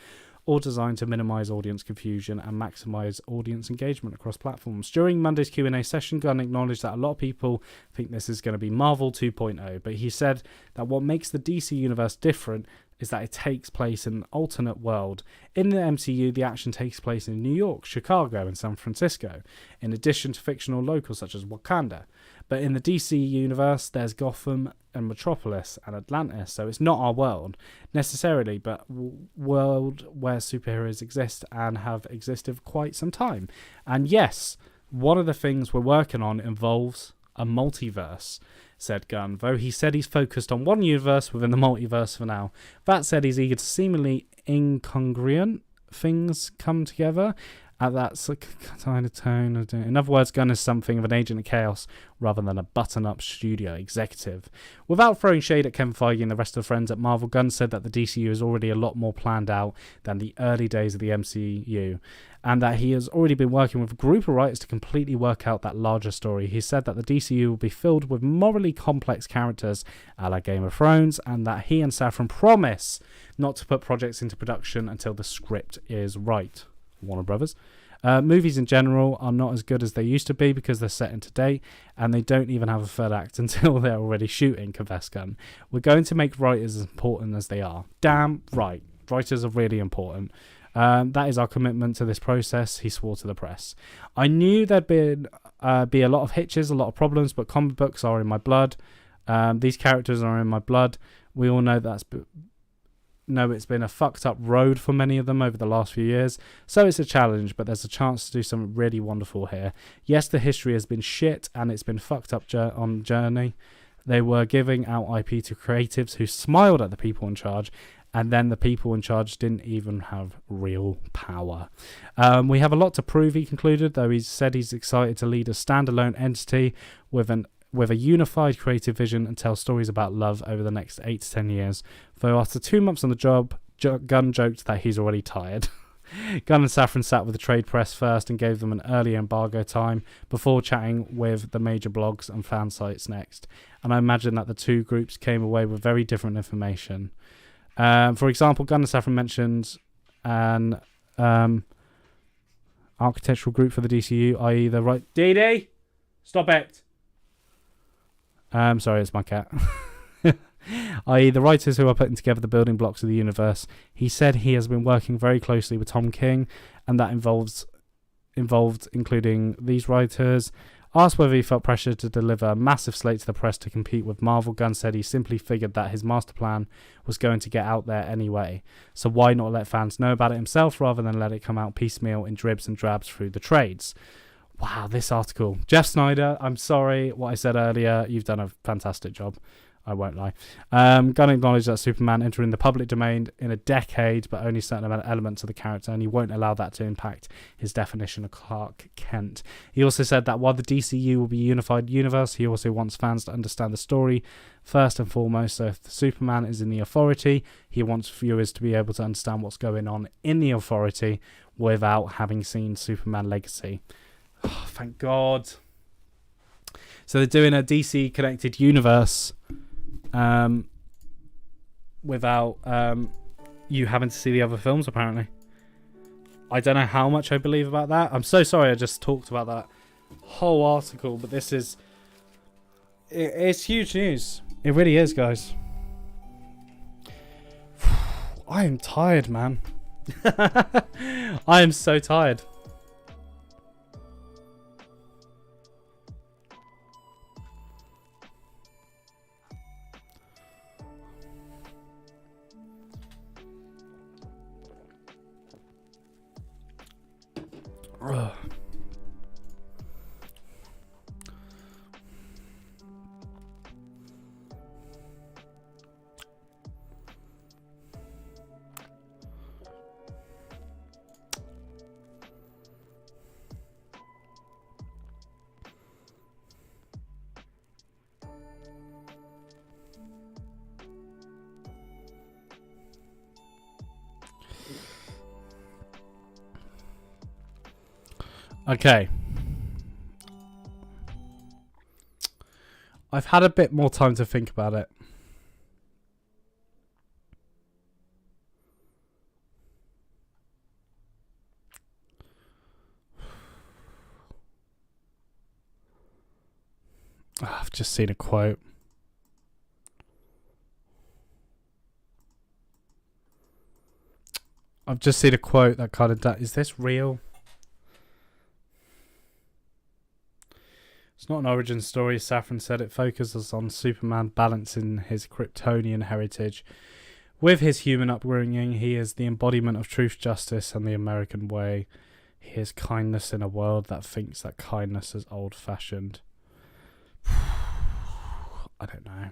all designed to minimize audience confusion and maximize audience engagement across platforms. During Monday's Q&A session, Gunn acknowledged that a lot of people think this is going to be Marvel 2.0, but he said that what makes the DC universe different is that it takes place in an alternate world. In the MCU, the action takes place in New York, Chicago, and San Francisco, in addition to fictional locals such as Wakanda. But in the DC universe, there's Gotham and Metropolis and Atlantis, so it's not our world necessarily, but world where superheroes exist and have existed for quite some time. And yes, one of the things we're working on involves a multiverse, said Gunn, though he said he's focused on one universe within the multiverse for now. That said, he's eager to seemingly incongruent things come together at that kind of tone. In other words, Gunn is something of an agent of chaos rather than a button-up studio executive. Without throwing shade at Kevin Feige and the rest of the friends at Marvel, Gunn said that the DCU is already a lot more planned out than the early days of the MCU, and that he has already been working with a group of writers to completely work out that larger story. He said that the DCU will be filled with morally complex characters a la Game of Thrones, and that he and Safran promise not to put projects into production until the script is right. Warner Brothers. Movies in general are not as good as they used to be because they're set in today, and they don't even have a third act until they're already shooting, confessed Gunn. We're going to make writers as important as they are. Damn right. Writers are really important. That is our commitment to this process, he swore to the press. I knew there'd be a lot of hitches, a lot of problems, but comic books are in my blood. These characters are in my blood. We all know it's been a fucked up road for many of them over the last few years, so it's a challenge, but there's a chance to do something really wonderful here. Yes, the history has been shit and it's been fucked up on the journey. They were giving out IP to creatives who smiled at the people in charge, and then the people in charge didn't even have real power. We have a lot to prove, he concluded, though he said he's excited to lead a standalone entity with a unified creative vision and tell stories about love over the next 8 to 10 years. Though after 2 months on the job, Gunn joked that he's already tired. Gunn and Safran sat with the trade press first and gave them an early embargo time before chatting with the major blogs and fan sites next. And I imagine that the two groups came away with very different information. For example, Gunn and Safran mentioned an architectural group for the DCU, i.e. the right... DD! Stop it! Sorry, it's my cat. i.e. the writers who are putting together the building blocks of the universe. He said he has been working very closely with Tom King, and that involved including these writers. Asked whether he felt pressure to deliver a massive slate to the press to compete with Marvel, Gunn said he simply figured that his master plan was going to get out there anyway, so why not let fans know about it himself rather than let it come out piecemeal in dribs and drabs through the trades. Wow, this article. Jeff Snyder, I'm sorry what I said earlier. You've done a fantastic job. I won't lie. Gunn acknowledged that Superman entered in the public domain in a decade, but only certain elements of the character, and he won't allow that to impact his definition of Clark Kent. He also said that while the DCU will be a unified universe, he also wants fans to understand the story first and foremost. So if Superman is in the Authority, he wants viewers to be able to understand what's going on in the Authority without having seen Superman Legacy. Oh, thank God. So they're doing a DC connected universe without you having to see the other films, apparently. I don't know how much I believe about that. I'm so sorry I just talked about that whole article, but this is... It's huge news. It really is, guys. I am tired, man. I am so tired. Ugh. Okay. I've had a bit more time to think about it. I've just seen a quote. I've just seen a quote that kind of... Is this real? It's not an origin story, Safran said. It focuses on Superman balancing his Kryptonian heritage with his human upbringing. He is the embodiment of truth, justice, and the American way. He is kindness in a world that thinks that kindness is old-fashioned. I don't know.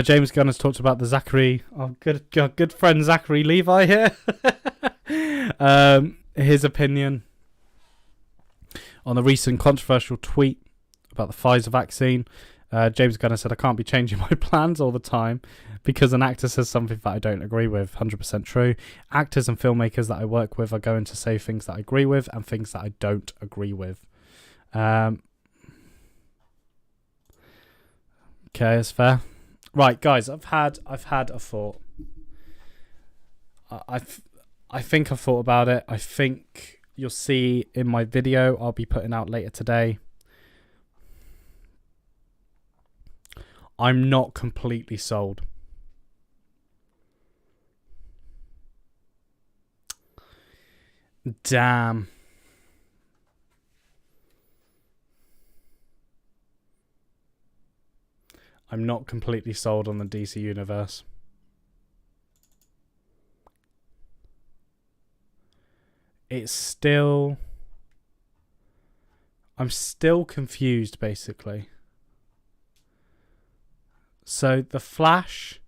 James Gunn has talked about the Zachary, good friend Zachary Levi here. His opinion on the recent controversial tweet about the Pfizer vaccine. James Gunn has said, I can't be changing my plans all the time because an actor says something that I don't agree with. 100% true. Actors and filmmakers that I work with are going to say things that I agree with and things that I don't agree with. Okay, that's fair. Right, guys, I've had a thought. I think I've thought about it. I think you'll see in my video I'll be putting out later today. I'm not completely sold. Damn. I'm not completely sold on the DC universe. It's still... I'm still confused, basically. So, The Flash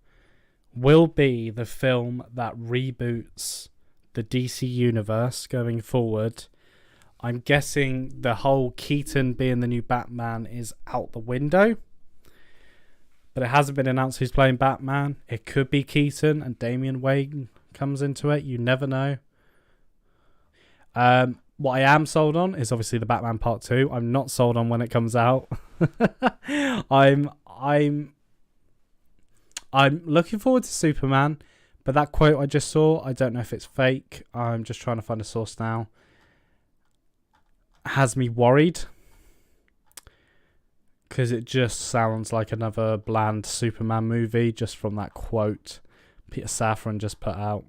will be the film that reboots the DC universe going forward I'm guessing the whole Keaton being the new Batman is out the window. But it hasn't been announced who's playing Batman. It could be Keaton and Damian Wayne comes into it. You never know. What I am sold on is obviously the Batman Part 2. I'm not sold on when it comes out. I'm looking forward to Superman, but that quote I just saw, I don't know if it's fake. I'm just trying to find a source now. Has me worried, because it just sounds like another bland Superman movie just from that quote Peter Safran just put out.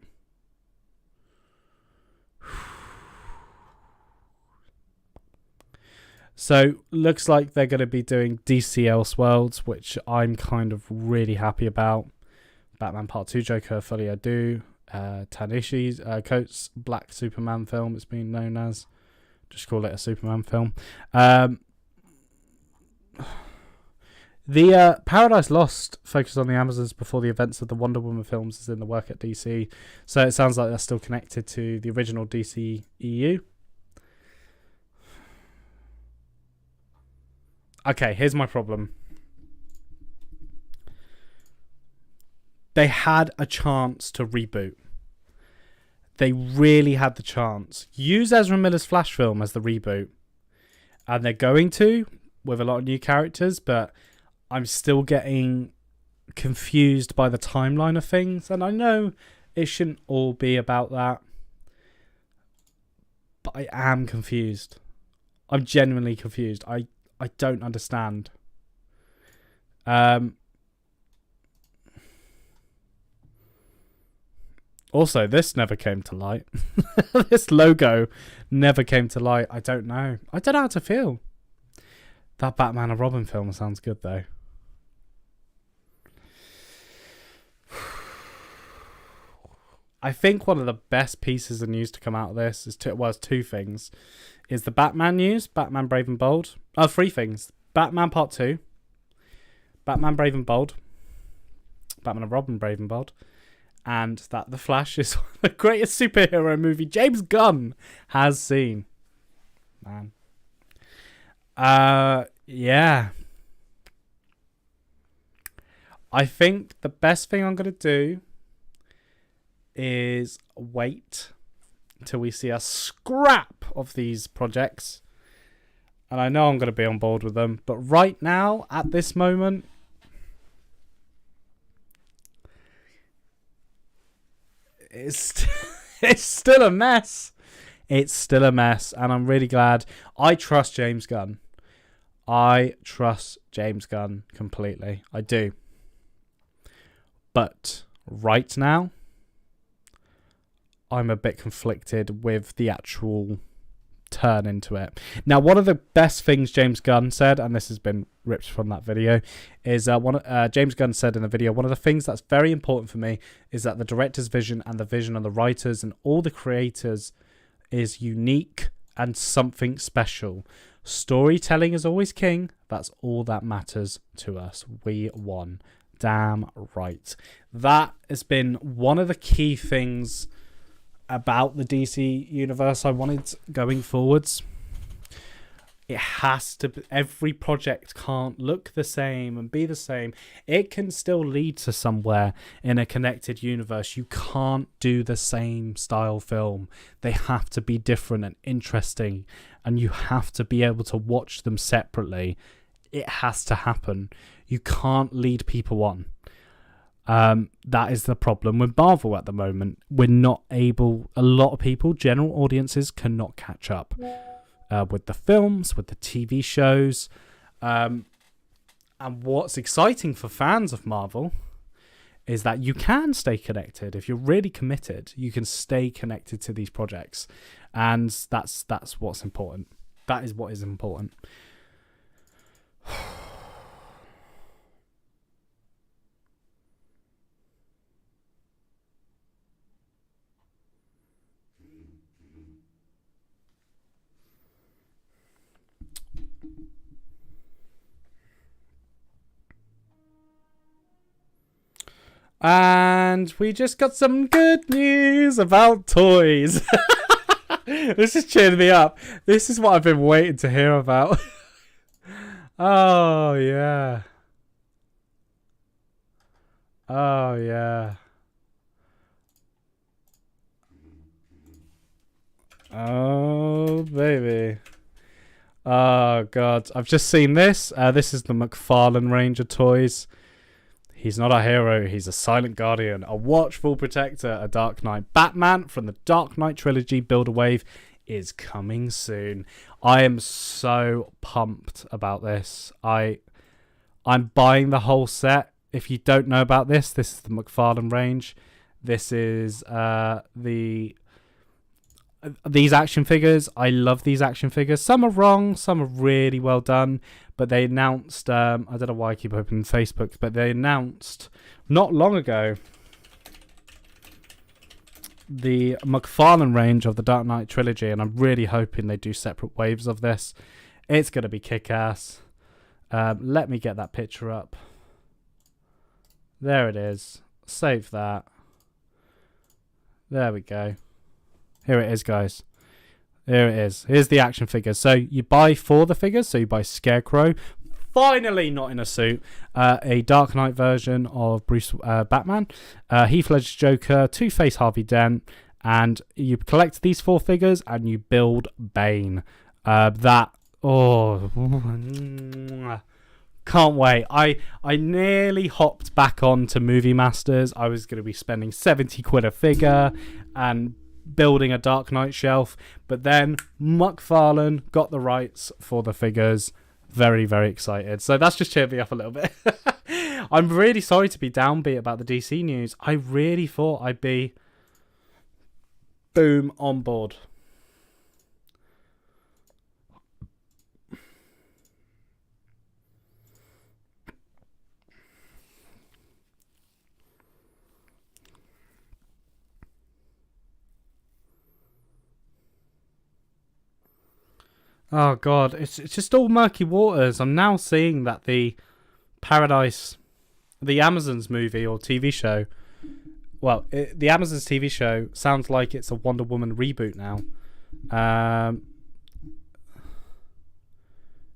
So, looks like they're going to be doing DC Elseworlds, which I'm kind of really happy about. Batman Part 2, Joker, Folie à Deux, Tanishi's Coates' Black Superman film, it's been known as. Just call it a Superman film. The Paradise Lost focused on the Amazons before the events of the Wonder Woman films is in the work at DC. So it sounds like they're still connected to the original DC EU. Okay, here's my problem. They had a chance to reboot. They really had the chance. Use Ezra Miller's Flash film as the reboot. And they're going to, with a lot of new characters, but I'm still getting confused by the timeline of things. And I know it shouldn't all be about that. But I am confused. I'm genuinely confused. I don't understand. Also, this never came to light. This logo never came to light. I don't know. I don't know how to feel. That Batman and Robin film sounds good, though. I think one of the best pieces of news to come out of this is two things. Is the Batman news, Batman Brave and Bold. Oh, three things. Batman Part 2. Batman Brave and Bold. Batman and Robin Brave and Bold. And that The Flash is the greatest superhero movie James Gunn has seen. Man. Yeah. I think the best thing I'm going to do is wait until we see a scrap of these projects. And I know I'm going to be on board with them. But right now, at this moment, it's still a mess. It's still a mess. And I'm really glad. I trust James Gunn. I trust James Gunn completely. I do. But right now, I'm a bit conflicted with the actual turn into it. Now, one of the best things James Gunn said, and this has been ripped from that video, is James Gunn said in the video, one of the things that's very important for me is that the director's vision and the vision of the writers and all the creators is unique and something special. Storytelling is always king. That's all that matters to us. We won. Damn right. That has been one of the key things about the DC universe I wanted going forwards. It has to be, every project can't look the same and be the same. It can still lead to somewhere in a connected universe. You can't do the same style film. They have to be different and interesting, and you have to be able to watch them separately. It has to happen. You can't lead people on. That is the problem with Marvel at the moment. We're not able, a lot of people, general audiences, cannot catch up with the films, with the TV shows. And what's exciting for fans of Marvel is that you can stay connected. If you're really committed, you can stay connected to these projects. And that's what's important. That is what is important. And we just got some good news about toys. This is cheering me up. This is what I've been waiting to hear about. Oh, yeah. Oh, yeah. Oh, baby. Oh, God. I've just seen this. This is the McFarlane range of toys. He's not a hero. He's a silent guardian, a watchful protector, a Dark Knight. Batman from the Dark Knight trilogy Build-A-Wave is coming soon. I am so pumped about this. I'm buying the whole set. If you don't know about this is the McFarlane range. This is these action figures. I love these action figures. Some are wrong, some are really well done. But they announced, I don't know why I keep opening Facebook, but they announced not long ago the McFarlane range of the Dark Knight trilogy, and I'm really hoping they do separate waves of this. It's going to be kick-ass. Let me get that picture up. There it is. Save that. There we go. Here it is, guys. Here it is. Here's the action figures. So you buy 4 of the figures. So you buy Scarecrow. Finally not in a suit. A Dark Knight version of Bruce Batman. Heath Ledger's Joker. Two-Face Harvey Dent. And you collect these 4 figures and you build Bane. Can't wait. I nearly hopped back on to Movie Masters. I was going to be spending 70 quid a figure and building a Dark Knight shelf, but then McFarlane got the rights for the figures. Very, very excited. So that's just cheered me up a little bit. I'm really sorry to be downbeat about the DC news. I really thought I'd be boom on board. Oh, God. It's just all murky waters. I'm now seeing that the Amazons movie or TV show, the Amazons TV show sounds like it's a Wonder Woman reboot now.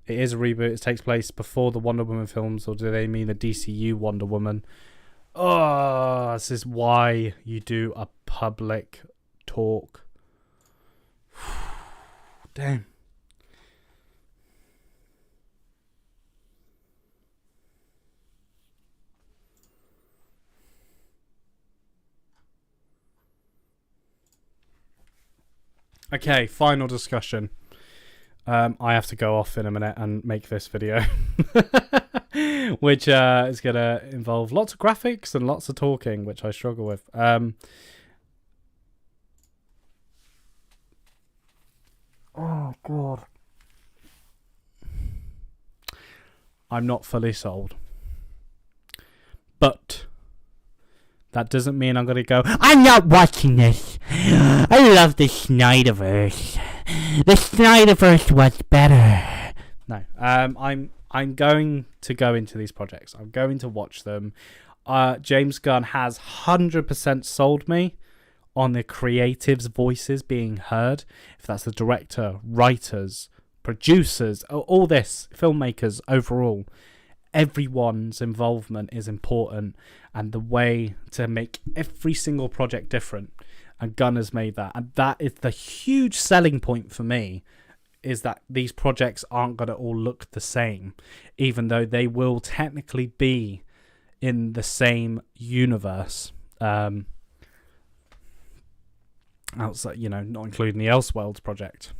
It is a reboot. It takes place before the Wonder Woman films, or do they mean the DCU Wonder Woman? Oh, this is why you do a public talk. Damn. Okay, final discussion. I have to go off in a minute and make this video, which is going to involve lots of graphics and lots of talking, which I struggle with. Oh, God. I'm not fully sold. But that doesn't mean I'm going to go, I'm not watching this. I love the Snyderverse. The Snyderverse was better. No, I'm going to go into these projects. I'm going to watch them. James Gunn has 100% sold me on the creatives' voices being heard. If that's the director, writers, producers, all this, filmmakers overall. Everyone's involvement is important, and the way to make every single project different. And Gunn has made that. And that is the huge selling point for me, is that these projects aren't going to all look the same, even though they will technically be in the same universe. Outside, not including the Elseworlds project.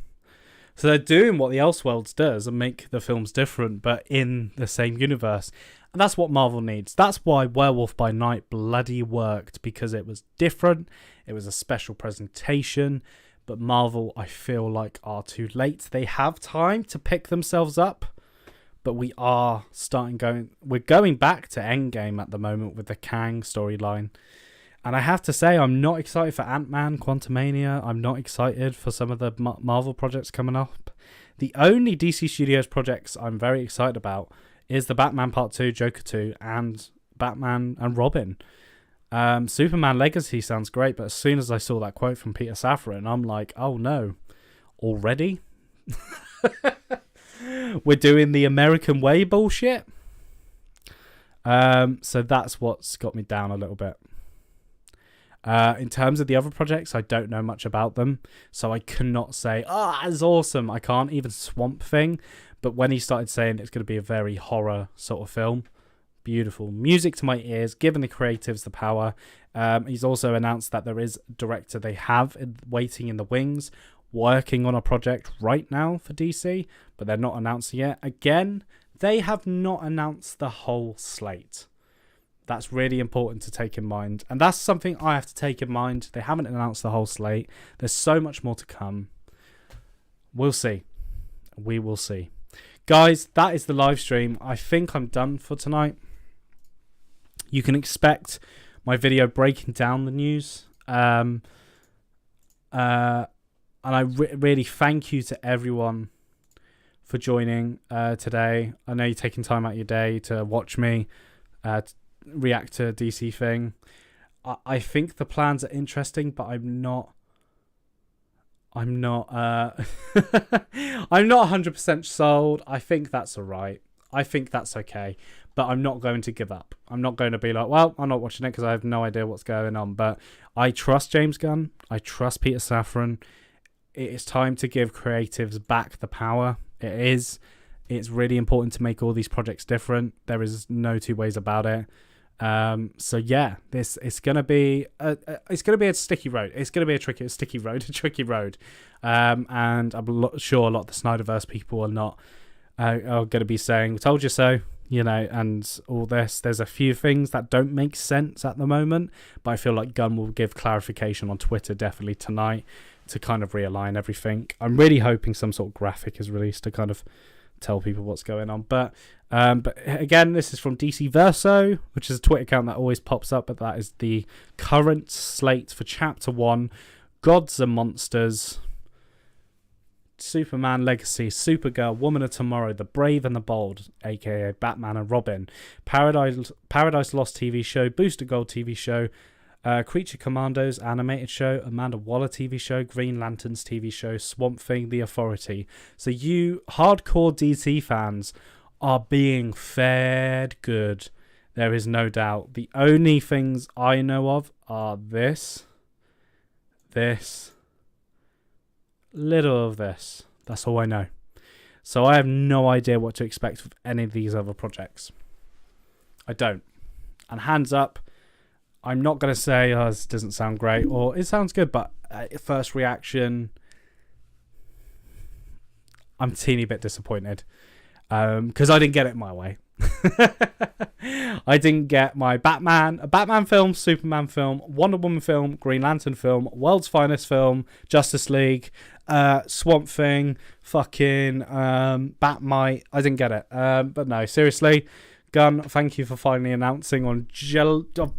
So they're doing what the Elseworlds does and make the films different, but in the same universe. And that's what Marvel needs. That's why Werewolf by Night bloody worked, because it was different. It was a special presentation. But Marvel, I feel like, are too late. They have time to pick themselves up. But we're going back to Endgame at the moment with the Kang storyline. And I have to say, I'm not excited for Ant-Man, Quantumania. I'm not excited for some of the Marvel projects coming up. The only DC Studios projects I'm very excited about is the Batman Part 2, Joker 2, and Batman and Robin. Superman Legacy sounds great, but as soon as I saw that quote from Peter Safran, I'm like, oh no, already? We're doing the American way bullshit. So that's what's got me down a little bit. In terms of the other projects, I don't know much about them, so I cannot say, oh, that's awesome. I can't even Swamp Thing, but when he started saying it's going to be a very horror sort of film, beautiful. Music to my ears, giving the creatives the power. He's also announced that there is a director they have waiting in the wings, working on a project right now for DC, but they're not announcing yet. Again, they have not announced the whole slate. That's really important to take in mind. And that's something I have to take in mind. They haven't announced the whole slate. There's so much more to come. We'll see. We will see. Guys, that is the live stream. I think I'm done for tonight. You can expect my video breaking down the news. And I really thank you to everyone for joining today. I know you're taking time out of your day to watch me react to a DC thing. I think the plans are interesting, but I'm not I'm not 100% sold. I think that's all right. I think that's okay. But I'm not going to give up. I'm not going to be like, well, I'm not watching it because I have no idea what's going on. But I trust James Gunn. I trust Peter Safran. It is time to give creatives back the power. It is. It's really important to make all these projects different. There is no two ways about it. So yeah, it's gonna be a sticky road. It's gonna be a tricky road. And I'm sure a lot of the Snyderverse people are not are gonna be saying, "We told you so," you know, and all this. There's a few things that don't make sense at the moment, but I feel like Gunn will give clarification on Twitter definitely tonight to kind of realign everything. I'm really hoping some sort of graphic is released to kind of tell people what's going on. But again, this is from DC Verso, which is a Twitter account that always pops up, but that is the current slate for Chapter 1, Gods and Monsters, Superman Legacy, Supergirl, Woman of Tomorrow, The Brave and the Bold, aka Batman and Robin, Paradise Lost TV show, Booster Gold TV show, Creature Commandos animated show, Amanda Waller TV show, Green Lanterns TV show, Swamp Thing, The Authority. So you hardcore DC fans are being fed good. There is no doubt. The only things I know of are this, little of this. That's all I know. So I have no idea what to expect with any of these other projects. I don't. And hands up, I'm not going to say, oh, this doesn't sound great, or it sounds good, but first reaction, I'm a teeny bit disappointed. Because I didn't get it my way. I didn't get my a Batman film, Superman film, Wonder Woman film, Green Lantern film, World's Finest film, Justice League, Swamp Thing, fucking Batmite. I didn't get it. But no, seriously, Gunn, thank you for finally announcing on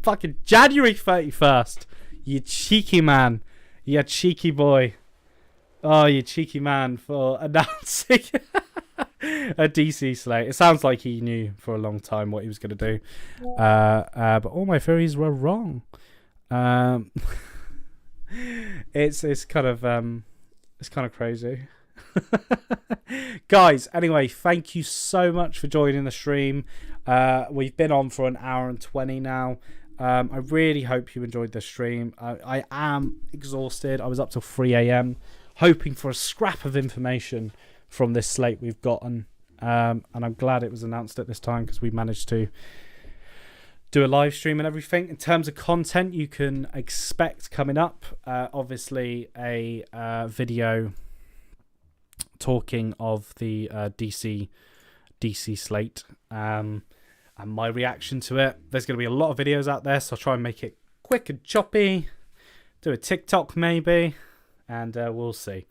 fucking January 31st. You cheeky man. You cheeky boy. Oh, you cheeky man for announcing a DC slate. It sounds like he knew for a long time what he was going to do. But all my theories were wrong. It's kind of crazy. Guys, anyway, thank you so much for joining the stream. We've been on for an hour and 20 now. I really hope you enjoyed the stream. I am exhausted. I was up till 3 a.m. hoping for a scrap of information from this slate we've gotten. And I'm glad it was announced at this time because we managed to do a live stream and everything. In terms of content you can expect coming up, obviously a video talking of the DC slate and my reaction to it. There's going to be a lot of videos out there, so I'll try and make it quick and choppy. Do a TikTok maybe, and we'll see.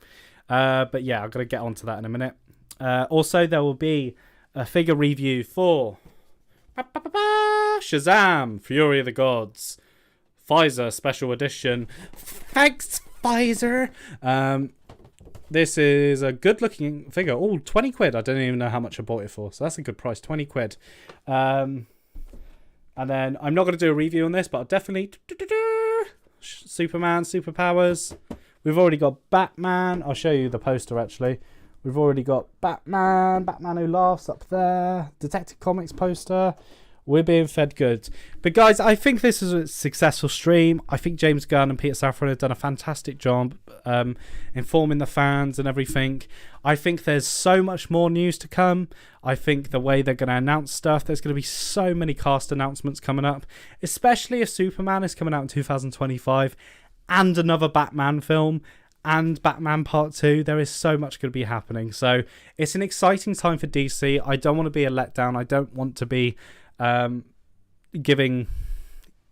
But yeah, I'm going to get onto that in a minute. Also, there will be a figure review for Shazam! Fury of the Gods. Pfizer Special Edition. Thanks, Pfizer! This is a good looking figure. Oh, 20 quid. I don't even know how much I bought it for. So that's a good price. 20 quid. And then I'm not going to do a review on this, but I'll definitely... Superman, superpowers. We've already got Batman. I'll show you the poster, actually. We've already got Batman Who Laughs up there. Detective Comics poster. We're being fed good. But guys, I think this is a successful stream. I think James Gunn and Peter Safran have done a fantastic job informing the fans and everything. I think there's so much more news to come. I think the way they're going to announce stuff, there's going to be so many cast announcements coming up, especially if Superman is coming out in 2025 and another Batman film and Batman Part 2. There is so much going to be happening. So it's an exciting time for DC. I don't want to be a letdown. I don't want to be giving,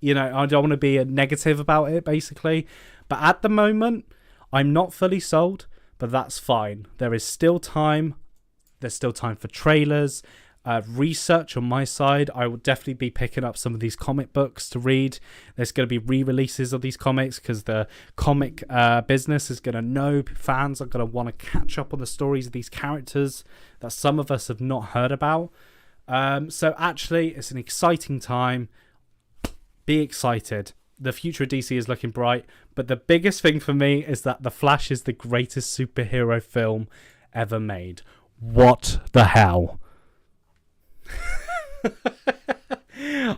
I don't want to be a negative about it, basically. But at the moment, I'm not fully sold, but that's fine. There is still time. There's still time for trailers, research on my side. I will definitely be picking up some of these comic books to read. There's going to be re-releases of these comics because the comic business is going to know, fans are going to want to catch up on the stories of these characters that some of us have not heard about. So actually, it's an exciting time. Be excited. The future of DC is looking bright. But the biggest thing for me is that The Flash is the greatest superhero film ever made. What the hell?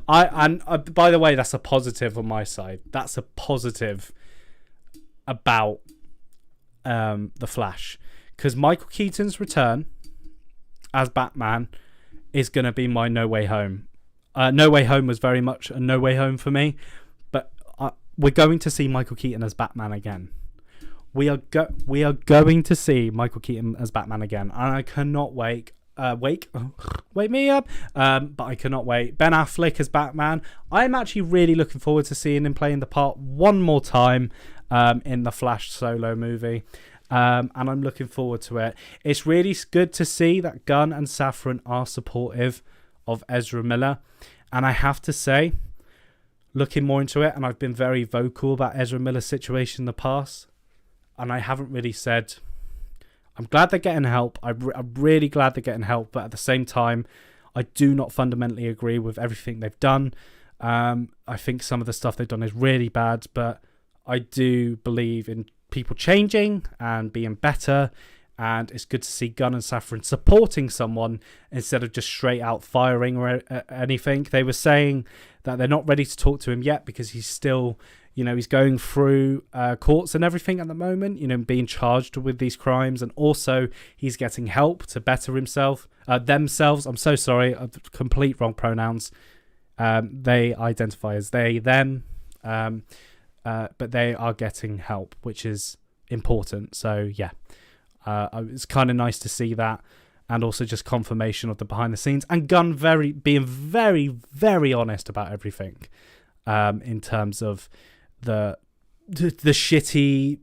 By the way, that's a positive on my side. That's a positive about The Flash. Because Michael Keaton's return as Batman is going to be my No Way Home. No Way Home was very much a No Way Home for me, but we're going to see Michael Keaton as Batman again. We are going to see Michael Keaton as Batman again, and I cannot wait. Wake me up. But I cannot wait. Ben Affleck as Batman. I'm actually really looking forward to seeing him playing the part one more time in the Flash solo movie. And I'm looking forward to it. It's really good to see that Gunn and Safran are supportive of Ezra Miller. And I have to say, looking more into it, and I've been very vocal about Ezra Miller's situation in the past, and I haven't really said, I'm glad they're getting help. I'm really glad they're getting help, but at the same time, I do not fundamentally agree with everything they've done. I think some of the stuff they've done is really bad, but I do believe in people changing and being better, and it's good to see Gunn and Safran supporting someone instead of just straight out firing or anything. They were saying that they're not ready to talk to him yet because he's still, he's going through courts and everything at the moment, being charged with these crimes, and also he's getting help to better themselves. I'm so sorry, complete wrong pronouns. They identify as they, them. But they are getting help, which is important. So, yeah, it's kind of nice to see that, and also just confirmation of the behind the scenes. And Gunn being very, very honest about everything in terms of the shitty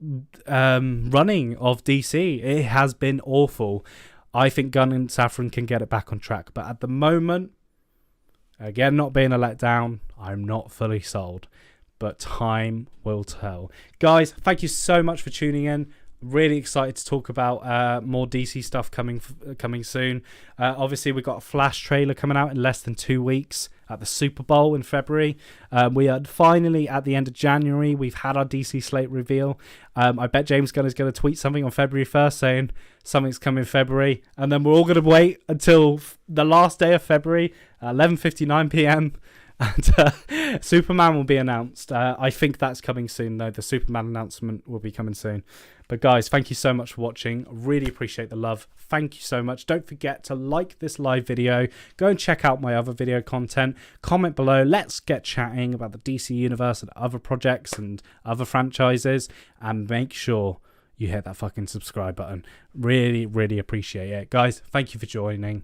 running of DC. It has been awful. I think Gunn and Safran can get it back on track. But at the moment, again, not being a letdown, I'm not fully sold. But time will tell. Guys, thank you so much for tuning in. Really excited to talk about more DC stuff coming soon. Obviously, we've got a Flash trailer coming out in less than 2 weeks at the Super Bowl in February. We are finally at the end of January. We've had our DC Slate reveal. I bet James Gunn is going to tweet something on February 1st saying something's coming in February. And then we're all going to wait until the last day of February, 11:59 p.m. And Superman will be announced. I think that's coming soon, though. The Superman announcement will be coming soon. But guys, thank you so much for watching. Really appreciate the love. Thank you so much. Don't forget to like this live video. Go and check out my other video content. Comment below. Let's get chatting about the DC Universe and other projects and other franchises. And make sure you hit that fucking subscribe button. Really, really appreciate it. Guys, thank you for joining.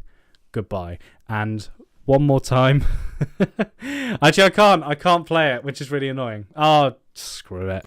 Goodbye. And one more time. Actually, I can't play it, which is really annoying. Oh, screw it.